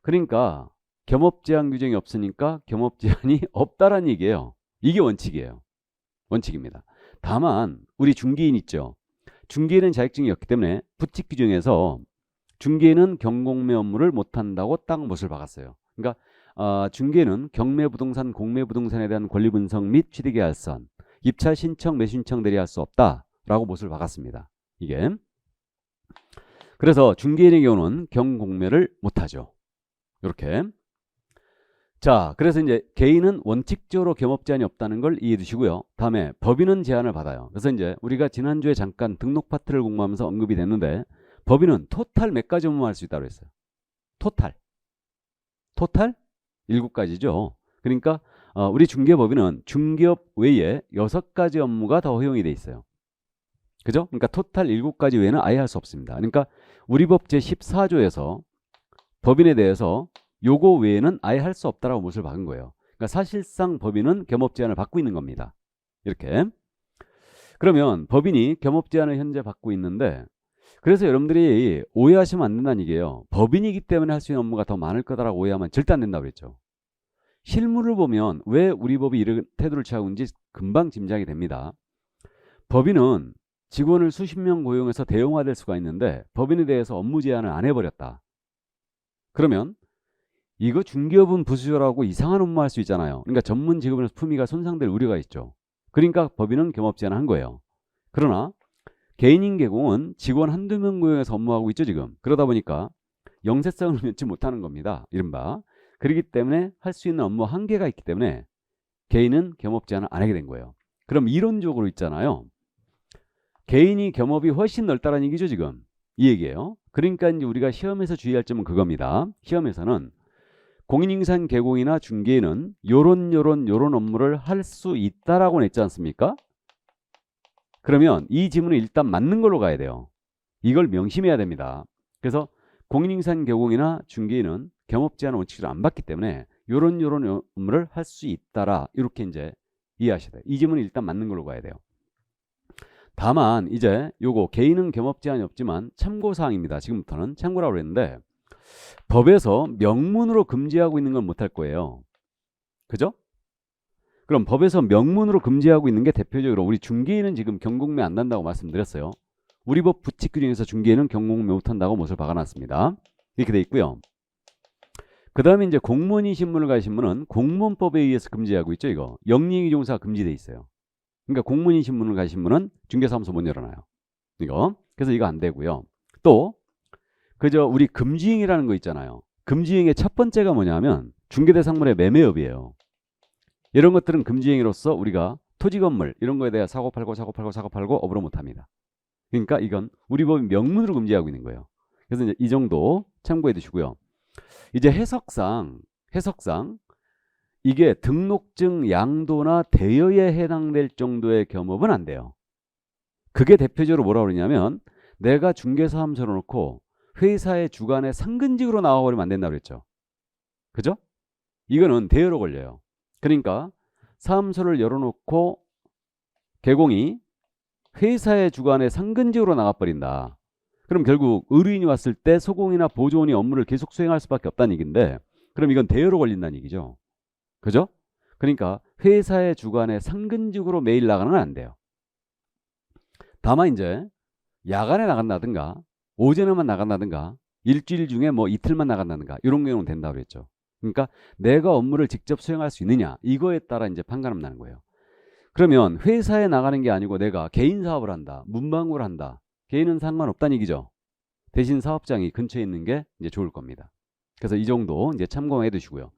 그러니까 겸업 제한 규정이 없으니까 겸업 제한이 없다라는 얘기예요. 이게 원칙이에요. 원칙입니다. 다만 우리 중개인 있죠. 중개인은 자격증이 없기 때문에 부칙 규정에서 중개인은 경공매 업무를 못한다고 딱 못을 박았어요. 그러니까 중개인은 경매부동산, 공매부동산에 대한 권리분석 및 취득계약선, 입찰 신청, 매수신청 대리할 수 없다라고 못을 박았습니다. 이게. 그래서 중개인의 경우는 경공매를 못하죠. 이렇게. 자, 그래서 이제 개인은 원칙적으로 겸업 제한이 없다는 걸 이해해 두시고요. 다음에 법인은 제한을 받아요. 그래서 이제 우리가 지난주에 잠깐 등록 파트를 공부하면서 언급이 됐는데 법인은 토탈 몇 가지 업무 할 수 있다고 했어요. 토탈 7가지죠. 그러니까 우리 중개법인은 중개업 외에 6가지 업무가 더 허용이 돼 있어요. 그죠? 그러니까 토탈 7가지 외에는 아예 할 수 없습니다. 그러니까 우리 법 제14조에서 법인에 대해서 요거 외에는 아예 할 수 없다라고 못을 박은 거예요. 그러니까 사실상 법인은 겸업 제한을 받고 있는 겁니다. 이렇게. 그러면 법인이 겸업 제한을 현재 받고 있는데 그래서 여러분들이 오해하시면 안 된다는 얘기예요. 법인이기 때문에 할 수 있는 업무가 더 많을 거다라고 오해하면 절대 안 된다고 그랬죠. 실무를 보면 왜 우리 법이 이런 태도를 취하고 있는지 금방 짐작이 됩니다. 법인은 직원을 수십 명 고용해서 대형화될 수가 있는데 법인에 대해서 업무 제한을 안 해버렸다. 그러면 이거 중개업은 부수저라고 이상한 업무 할 수 있잖아요. 그러니까 전문 직업인으로서 품위가 손상될 우려가 있죠. 그러니까 법인은 겸업 제한을 한 거예요. 그러나 개인인 개공은 직원 한두 명 고용해서 업무하고 있죠 지금. 그러다 보니까 영세성을 면치 못하는 겁니다. 이른바. 그렇기 때문에 할 수 있는 업무 한계가 있기 때문에 개인은 겸업 제한을 안 하게 된 거예요. 그럼 이론적으로 있잖아요. 개인이 겸업이 훨씬 넓다는 얘기죠 지금. 이 얘기예요. 그러니까 이제 우리가 시험에서 주의할 점은 그겁니다. 시험에서는 공인인증서 개공이나 중개인은 요런 업무를 할 수 있다라고 냈지 않습니까? 그러면 이 지문은 일단 맞는 걸로 가야 돼요. 이걸 명심해야 됩니다. 그래서 공인인증서 개공이나 중개인은 겸업 제한 원칙을 안 받기 때문에 요런 업무를 할 수 있다라 이렇게 이제 이해하셔야 돼요. 이 지문은 일단 맞는 걸로 가야 돼요. 다만 이제 요거 개인은 겸업 제한이 없지만 참고사항입니다. 지금부터는 참고라고 그랬는데 법에서 명문으로 금지하고 있는 건 못할 거예요. 그죠? 그럼 법에서 명문으로 금지하고 있는 게 대표적으로 우리 중개인은 지금 경공매 안 난다고 말씀드렸어요. 우리 법 부칙 규정에서 중개인은 경공매 못한다고 못을 박아놨습니다. 이렇게 돼 있고요. 그 다음에 이제 공무원인 신분을 가진 분은 공무원법에 의해서 금지하고 있죠. 이거 영리행위종사가 금지돼 있어요. 그러니까 공무원인 신분을 가진 분은 중개사무소 못 열어놔요. 이거 그래서 이거 안 되고요. 또 그저 우리 금지행위라는 거 있잖아요. 금지행위의 첫 번째가 뭐냐면 중개대상물의 매매업이에요. 이런 것들은 금지행위로서 우리가 토지 건물 이런 거에 대해 사고 팔고 업으로 못합니다. 그러니까 이건 우리 법이 명문으로 금지하고 있는 거예요. 그래서 이제 이 정도 참고해 두시고요. 이제 해석상 이게 등록증 양도나 대여에 해당될 정도의 겸업은 안 돼요. 그게 대표적으로 뭐라고 그러냐면 내가 중개사무소를 놓고 회사의 주관에 상근직으로 나와버리면 안 된다고 그랬죠. 그죠? 이거는 대여로 걸려요. 그러니까 사무소를 열어놓고 개공이 회사의 주관에 상근직으로 나가버린다. 그럼 결국 의뢰인이 왔을 때 소공이나 보조원이 업무를 계속 수행할 수밖에 없다는 얘기인데 그럼 이건 대여로 걸린다는 얘기죠. 그죠? 그러니까 회사의 주관에 상근직으로 매일 나가는 건 안 돼요. 다만 이제 야간에 나간다든가 오전에만 나간다든가 일주일 중에 뭐 이틀만 나간다든가 이런 경우는 된다고 그랬죠. 그러니까 내가 업무를 직접 수행할 수 있느냐 이거에 따라 이제 판가름 나는 거예요. 그러면 회사에 나가는 게 아니고 내가 개인 사업을 한다, 문방구를 한다. 개인은 상관없다는 얘기죠. 대신 사업장이 근처에 있는 게 이제 좋을 겁니다. 그래서 이 정도 이제 참고해 두시고요.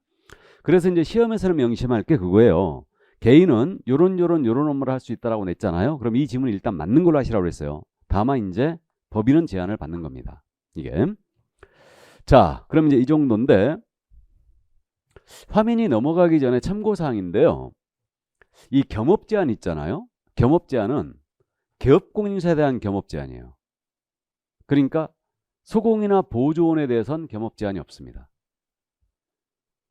그래서 이제 시험에서는 명심할 게 그거예요. 개인은 요런 업무를 할 수 있다라고 냈잖아요. 그럼 이 지문을 일단 맞는 걸로 하시라고 했어요. 다만 이제 법인은 제한을 받는 겁니다. 이게. 자, 그럼 이제 이 정도인데 화면이 넘어가기 전에 참고사항인데요. 이 겸업 제한 있잖아요. 겸업 제한은 개업공인사에 대한 겸업 제한이에요. 그러니까 소공이나 보조원에 대해서는 겸업 제한이 없습니다.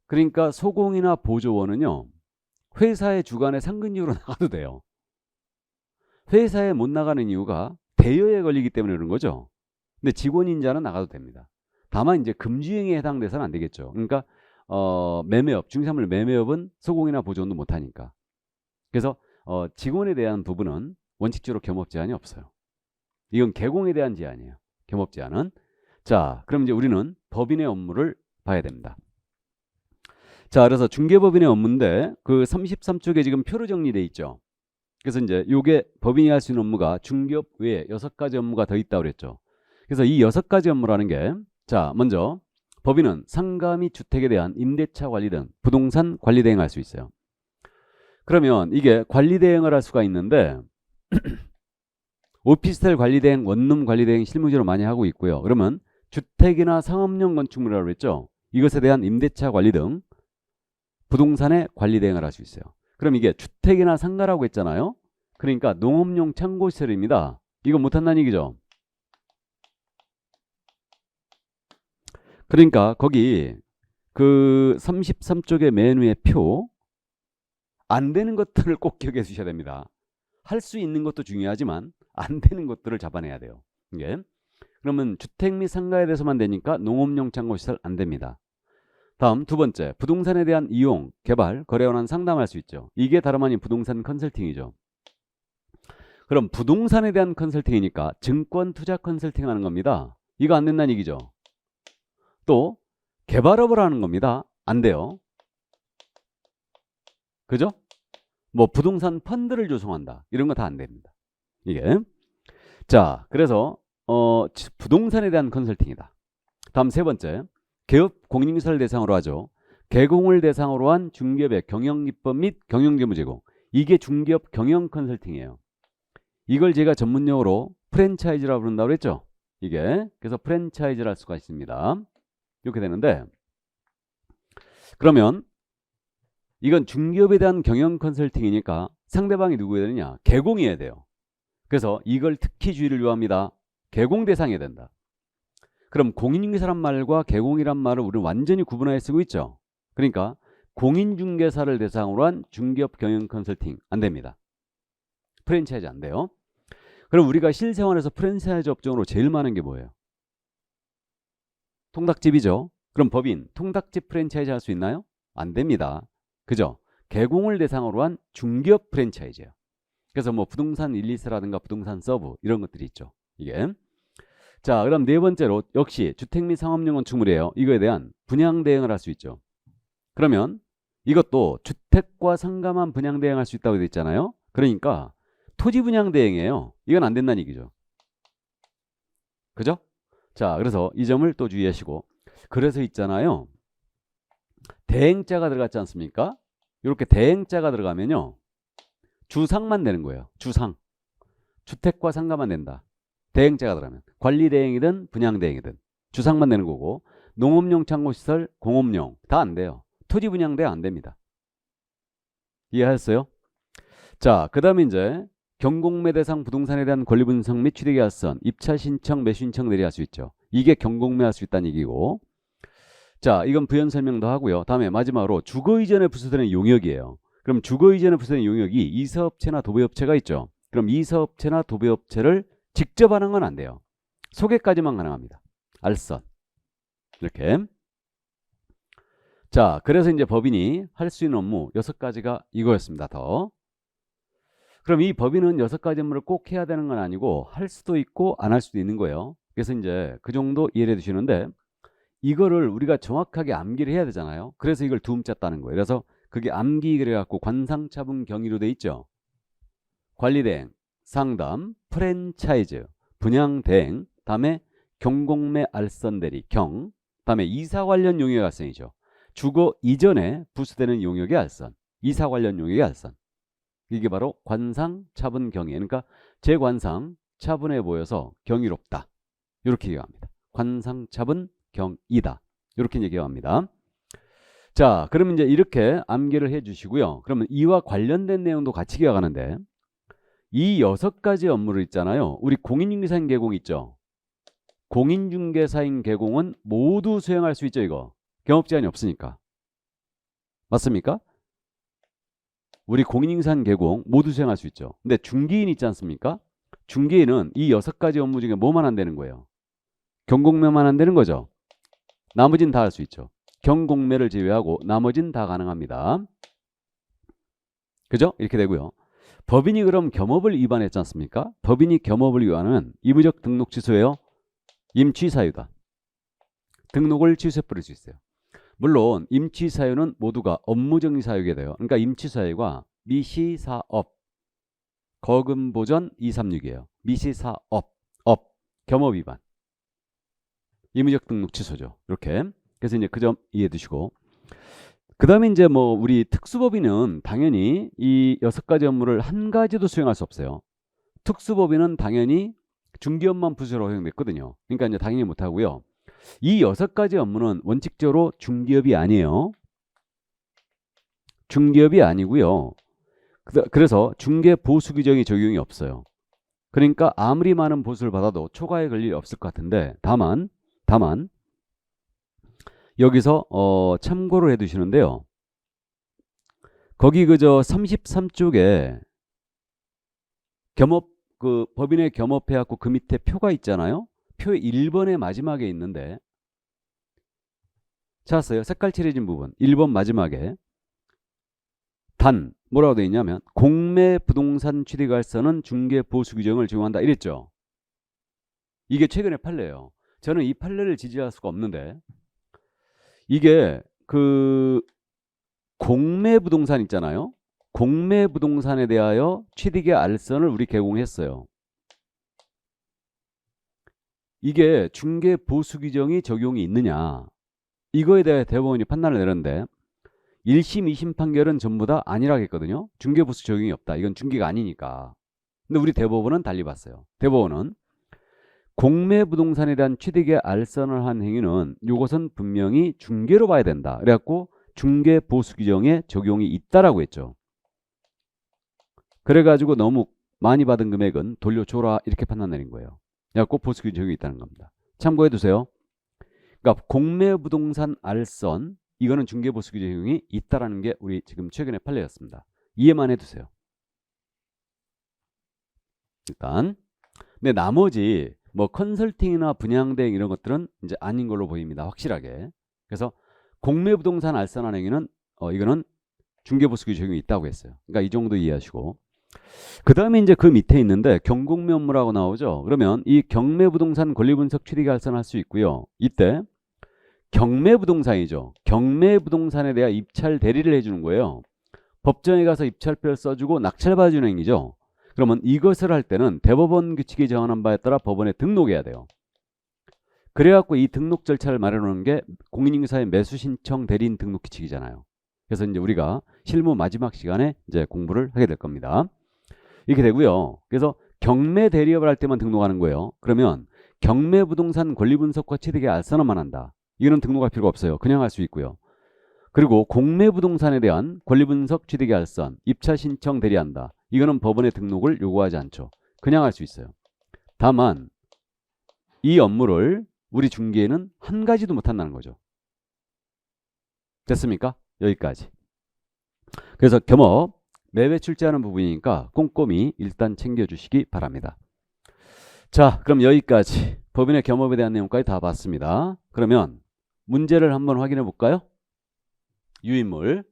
그러니까 소공이나 보조원은요. 회사의 주관에 상근직으로 나가도 돼요. 회사에 못 나가는 이유가 대여에 걸리기 때문에 그런 거죠. 근데 직원인자는 나가도 됩니다. 다만 이제 금지행위에 해당돼서는 안 되겠죠. 그러니까 매매업, 중개사물 매매업은 소공이나 보조원도 못하니까. 그래서 직원에 대한 부분은 원칙적으로 겸업 제한이 없어요. 이건 개공에 대한 제한이에요. 겸업 제한은. 자, 그럼 이제 우리는 법인의 업무를 봐야 됩니다. 자, 그래서 중개법인의 업무인데 그 33쪽에 지금 표로 정리되어 있죠. 그래서 이제 요게 법인이 할 수 있는 업무가 중개업 외에 6가지 업무가 더 있다고 그랬죠. 그래서 이 6가지 업무라는 게 자, 먼저 법인은 상가 및 주택에 대한 임대차 관리 등 부동산 관리 대행할 수 있어요. 그러면 이게 관리 대행을 할 수가 있는데 오피스텔 관리 대행, 원룸 관리 대행 실무적으로 많이 하고 있고요. 그러면 주택이나 상업용 건축물이라고 그랬죠. 이것에 대한 임대차 관리 등 부동산의 관리 대행을 할 수 있어요. 그럼 이게 주택이나 상가라고 했잖아요. 그러니까 농업용 창고시설입니다. 이거 못한다는 얘기죠. 그러니까 거기 그 33쪽의 맨 위에 표 안 되는 것들을 꼭 기억해 주셔야 됩니다. 할 수 있는 것도 중요하지만 안 되는 것들을 잡아내야 돼요. 이게 그러면 주택 및 상가에 대해서만 되니까 농업용 창고시설 안 됩니다. 다음 두 번째, 부동산에 대한 이용, 개발, 거래에 관한 상담할 수 있죠. 이게 다름 아닌 부동산 컨설팅이죠. 그럼 부동산에 대한 컨설팅이니까 증권 투자 컨설팅 하는 겁니다. 이거 안 된다는 얘기죠. 또 개발업을 하는 겁니다. 안 돼요. 그죠? 뭐 부동산 펀드를 조성한다. 이런 거 다 안 됩니다. 이게. 자, 그래서 부동산에 대한 컨설팅이다. 다음 세 번째, 개업 공인인사를 대상으로 하죠. 개공을 대상으로 한 중개업의 경영기법 및 경영재무 제공. 이게 중개업 경영 컨설팅이에요. 이걸 제가 전문용어로 프랜차이즈라고 부른다고 그랬죠. 이게 그래서 프랜차이즈를 할 수가 있습니다. 이렇게 되는데, 그러면 이건 중개업에 대한 경영 컨설팅이니까 상대방이 누구여야 되느냐? 개공이어야 돼요. 그래서 이걸 특히 주의를 요합니다. 개공 대상이어야 된다. 그럼 공인중개사란 말과 개공이란 말을 우리는 완전히 구분하여 쓰고 있죠. 그러니까 공인중개사를 대상으로 한 중개업 경영 컨설팅 안 됩니다. 프랜차이즈 안 돼요. 그럼 우리가 실생활에서 프랜차이즈 업종으로 제일 많은 게 뭐예요? 통닭집이죠. 그럼 법인 통닭집 프랜차이즈 할 수 있나요? 안 됩니다. 그죠? 개공을 대상으로 한 중개업 프랜차이즈예요. 그래서 뭐 부동산 1리스라든가 부동산 서브 이런 것들이 있죠. 이게. 자, 그럼 네 번째로 역시 주택 및 상업용 건축물이에요. 이거에 대한 분양 대행을 할 수 있죠. 그러면 이것도 주택과 상가만 분양 대행할 수 있다고 되어 있잖아요. 그러니까 토지 분양 대행이에요. 이건 안 된다는 얘기죠. 그죠? 자, 그래서 이 점을 또 주의하시고, 그래서 있잖아요. 대행자가 들어갔지 않습니까? 이렇게 대행자가 들어가면요. 주상만 되는 거예요. 주상. 주택과 상가만 된다. 대행자가 들어가면. 관리 대행이든 분양 대행이든 주상만 되는 거고, 농업용 창고시설, 공업용 다 안 돼요. 토지 분양 대행 안 됩니다. 이해하셨어요? 자, 그 다음에 이제 경공매 대상 부동산에 대한 권리 분석 및 취득계약선, 입차 신청, 매수 신청 내리 할 수 있죠. 이게 경공매 할 수 있다는 얘기고. 자, 이건 부연 설명도 하고요. 다음에 마지막으로 주거 이전에 부수되는 용역이에요. 그럼 주거 이전에 부수되는 용역이 이사업체나 도배업체가 있죠. 그럼 이사업체나 도배업체를 직접 하는 건 안 돼요. 소개까지만 가능합니다. 알선. 이렇게. 자, 그래서 이제 법인이 할 수 있는 업무 6가지가 이거였습니다. 더. 그럼 이 법인은 6가지 업무를 꼭 해야 되는 건 아니고 할 수도 있고 안 할 수도 있는 거예요. 그래서 이제 그 정도 이해해 주시는데, 이거를 우리가 정확하게 암기를 해야 되잖아요. 그래서 이걸 두음 짰다는 거예요. 그래서 그게 암기 그래갖고 관상차분 경위로 돼 있죠. 관리대행, 상담, 프랜차이즈, 분양대행, 다음에 경공매 알선대리, 경, 다음에 이사 관련 용역의 알선이죠. 주거 이전에 부수되는 용역의 알선, 이사 관련 용역의 알선. 이게 바로 관상차분 경위. 그러니까 제 관상 차분해 보여서 경이롭다. 이렇게 얘기합니다. 관상차분 경이다. 이렇게 얘기합니다. 자, 그러면 이제 이렇게 암기를 해 주시고요. 그러면 이와 관련된 내용도 같이 기억하는데, 이 6가지 업무를 있잖아요. 우리 공인중개사인 개공 있죠. 공인중개사인 개공은 모두 수행할 수 있죠. 이거 경업 제한이 없으니까. 맞습니까? 우리 공인중개사인 개공 모두 수행할 수 있죠. 근데 중개인 있지 않습니까? 중개인은 이 6가지 업무 중에 뭐만 안 되는 거예요? 경공매만 안 되는 거죠. 나머지는 다 할 수 있죠. 경공매를 제외하고 나머지는 다 가능합니다. 그죠? 이렇게 되고요. 법인이 그럼 겸업을 위반했지 않습니까? 법인이 겸업을 위반하면 임의적 등록 취소예요. 임취사유다. 등록을 취소해버릴 수 있어요. 물론 임취사유는 모두가 업무정지 사유게 돼요. 그러니까 임취사유가 미시사업, 거금보전 236이에요. 미시사업, 겸업 위반. 임의적 등록 취소죠. 이렇게. 그래서 이제 그 점 이해해 두시고. 그 다음에 이제 뭐 우리 특수법인은 당연히 이 6가지 업무를 한 가지도 수행할 수 없어요. 특수법인은 당연히 중개업만 부수로 허용됐거든요. 그러니까 이제 당연히 못 하고요. 이 6가지 업무는 원칙적으로 중개업이 아니에요. 중개업이 아니고요. 그래서 중개 보수 규정이 적용이 없어요. 그러니까 아무리 많은 보수를 받아도 초과에 걸릴 일 없을 것 같은데, 다만 여기서 참고를 해 두시는데요. 거기 그저 33쪽에 겸업, 그 법인의 겸업해 갖고 그 밑에 표가 있잖아요. 표 1번의 마지막에 있는데 찾았어요? 색깔 칠해진 부분 1번 마지막에 단 뭐라고 되어 있냐면 공매 부동산 취득할선은 중개 보수 규정을 적용한다 이랬죠. 이게 최근에 판례예요. 저는 이 판례를 지지할 수가 없는데 이게 그 공매 부동산 있잖아요. 공매 부동산에 대하여 취득의 알선을 우리 개공했어요. 이게 중개 보수 규정이 적용이 있느냐 이거에 대해 대법원이 판단을 내렸는데 1심, 2심 판결은 전부 다 아니라고 했거든요. 중개 보수 적용이 없다. 이건 중개가 아니니까. 근데 우리 대법원은 달리 봤어요. 대법원은 공매 부동산에 대한 취득의 알선을 한 행위는 이것은 분명히 중개로 봐야 된다. 그래갖고 중개 보수 규정에 적용이 있다라고 했죠. 그래가지고 너무 많이 받은 금액은 돌려줘라 이렇게 판단 내린 거예요. 그래갖고 보수 규정이 적용이 있다는 겁니다. 참고해 두세요. 그러니까 공매 부동산 알선 이거는 중개 보수 규정 적용이 있다라는 게 우리 지금 최근에 판례였습니다. 이해만 해두세요. 일단 근데 나머지 뭐 컨설팅이나 분양대행 이런 것들은 이제 아닌 걸로 보입니다. 확실하게. 그래서 공매 부동산 알선한 행위는 이거는 중개 보수 규정 적용이 있다고 했어요. 그러니까 이 정도 이해하시고 그 다음에 이제 그 밑에 있는데 경공매 업무라고 나오죠. 그러면 이 경매 부동산 권리 분석 취득 알선할 수 있고요. 이때 경매 부동산이죠. 경매 부동산에 대한 입찰 대리를 해주는 거예요. 법정에 가서 입찰표를 써주고 낙찰 받아주는 행위죠. 그러면 이것을 할 때는 대법원 규칙이 정한 바에 따라 법원에 등록해야 돼요. 그래갖고 이 등록 절차를 마련하는 게 공인인증사의 매수 신청 대리인 등록 규칙이잖아요. 그래서 이제 우리가 실무 마지막 시간에 이제 공부를 하게 될 겁니다. 이렇게 되고요. 그래서 경매 대리업을 할 때만 등록하는 거예요. 그러면 경매 부동산 권리 분석과 취득의 알선만 한다. 이거는 등록할 필요가 없어요. 그냥 할 수 있고요. 그리고 공매 부동산에 대한 권리 분석 취득의 알선, 입찰 신청 대리한다. 이거는 법원의 등록을 요구하지 않죠. 그냥 할 수 있어요. 다만 이 업무를 우리 중개에는 한 가지도 못한다는 거죠. 됐습니까? 여기까지. 그래서 겸업 매매 출제하는 부분이니까 꼼꼼히 일단 챙겨주시기 바랍니다. 자, 그럼 여기까지 법인의 겸업에 대한 내용까지 다 봤습니다. 그러면 문제를 한번 확인해 볼까요? 유인물.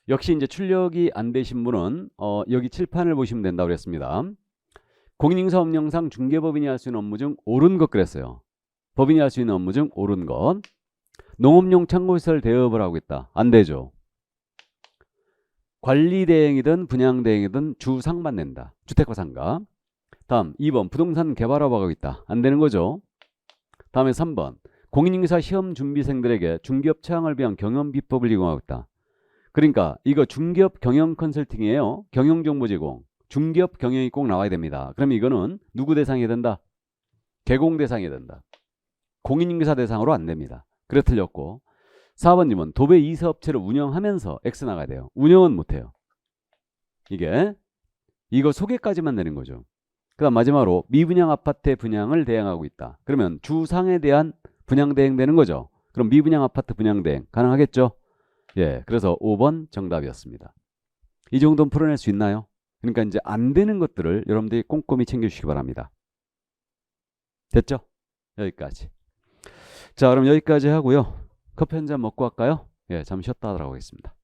역시 이제 출력이 안 되신 분은 여기 칠판을 보시면 된다고 그랬습니다. 공인인증사업령상 중개법인이 할 수 있는 업무 중 옳은 것 그랬어요. 법인이 할 수 있는 업무 중 옳은 것. 농업용 창고시설 대업을 하고 있다. 안 되죠. 관리대행이든 분양대행이든 주상만 낸다. 주택과 상가. 다음 2번 부동산 개발업을 하고 있다. 안 되는 거죠. 다음에 3번 공인인증사 시험 준비생들에게 중개업 채용을 위한 경영 비법을 이용하고 있다. 그러니까 이거 중개업 경영 컨설팅이에요. 경영 정보 제공. 중개업 경영이 꼭 나와야 됩니다. 그러면 이거는 누구 대상이 된다? 개공 대상이 된다. 공인인증사 대상으로 안 됩니다. 그래 틀렸고 4번님은 도배 이사업체를 운영하면서 X 나가야 돼요. 운영은 못해요. 이거 소개까지만 내는 거죠. 그 다음 마지막으로 미분양 아파트의 분양을 대행하고 있다. 그러면 주상에 대한 분양 대행되는 거죠. 그럼 미분양 아파트 분양 대행 가능하겠죠? 예, 그래서 5번 정답이었습니다. 이 정도는 풀어낼 수 있나요? 그러니까 이제 안 되는 것들을 여러분들이 꼼꼼히 챙겨주시기 바랍니다. 됐죠? 여기까지. 자, 그럼 여기까지 하고요. 커피 한 잔 먹고 할까요? 예, 잠시 쉬었다 하도록 하겠습니다.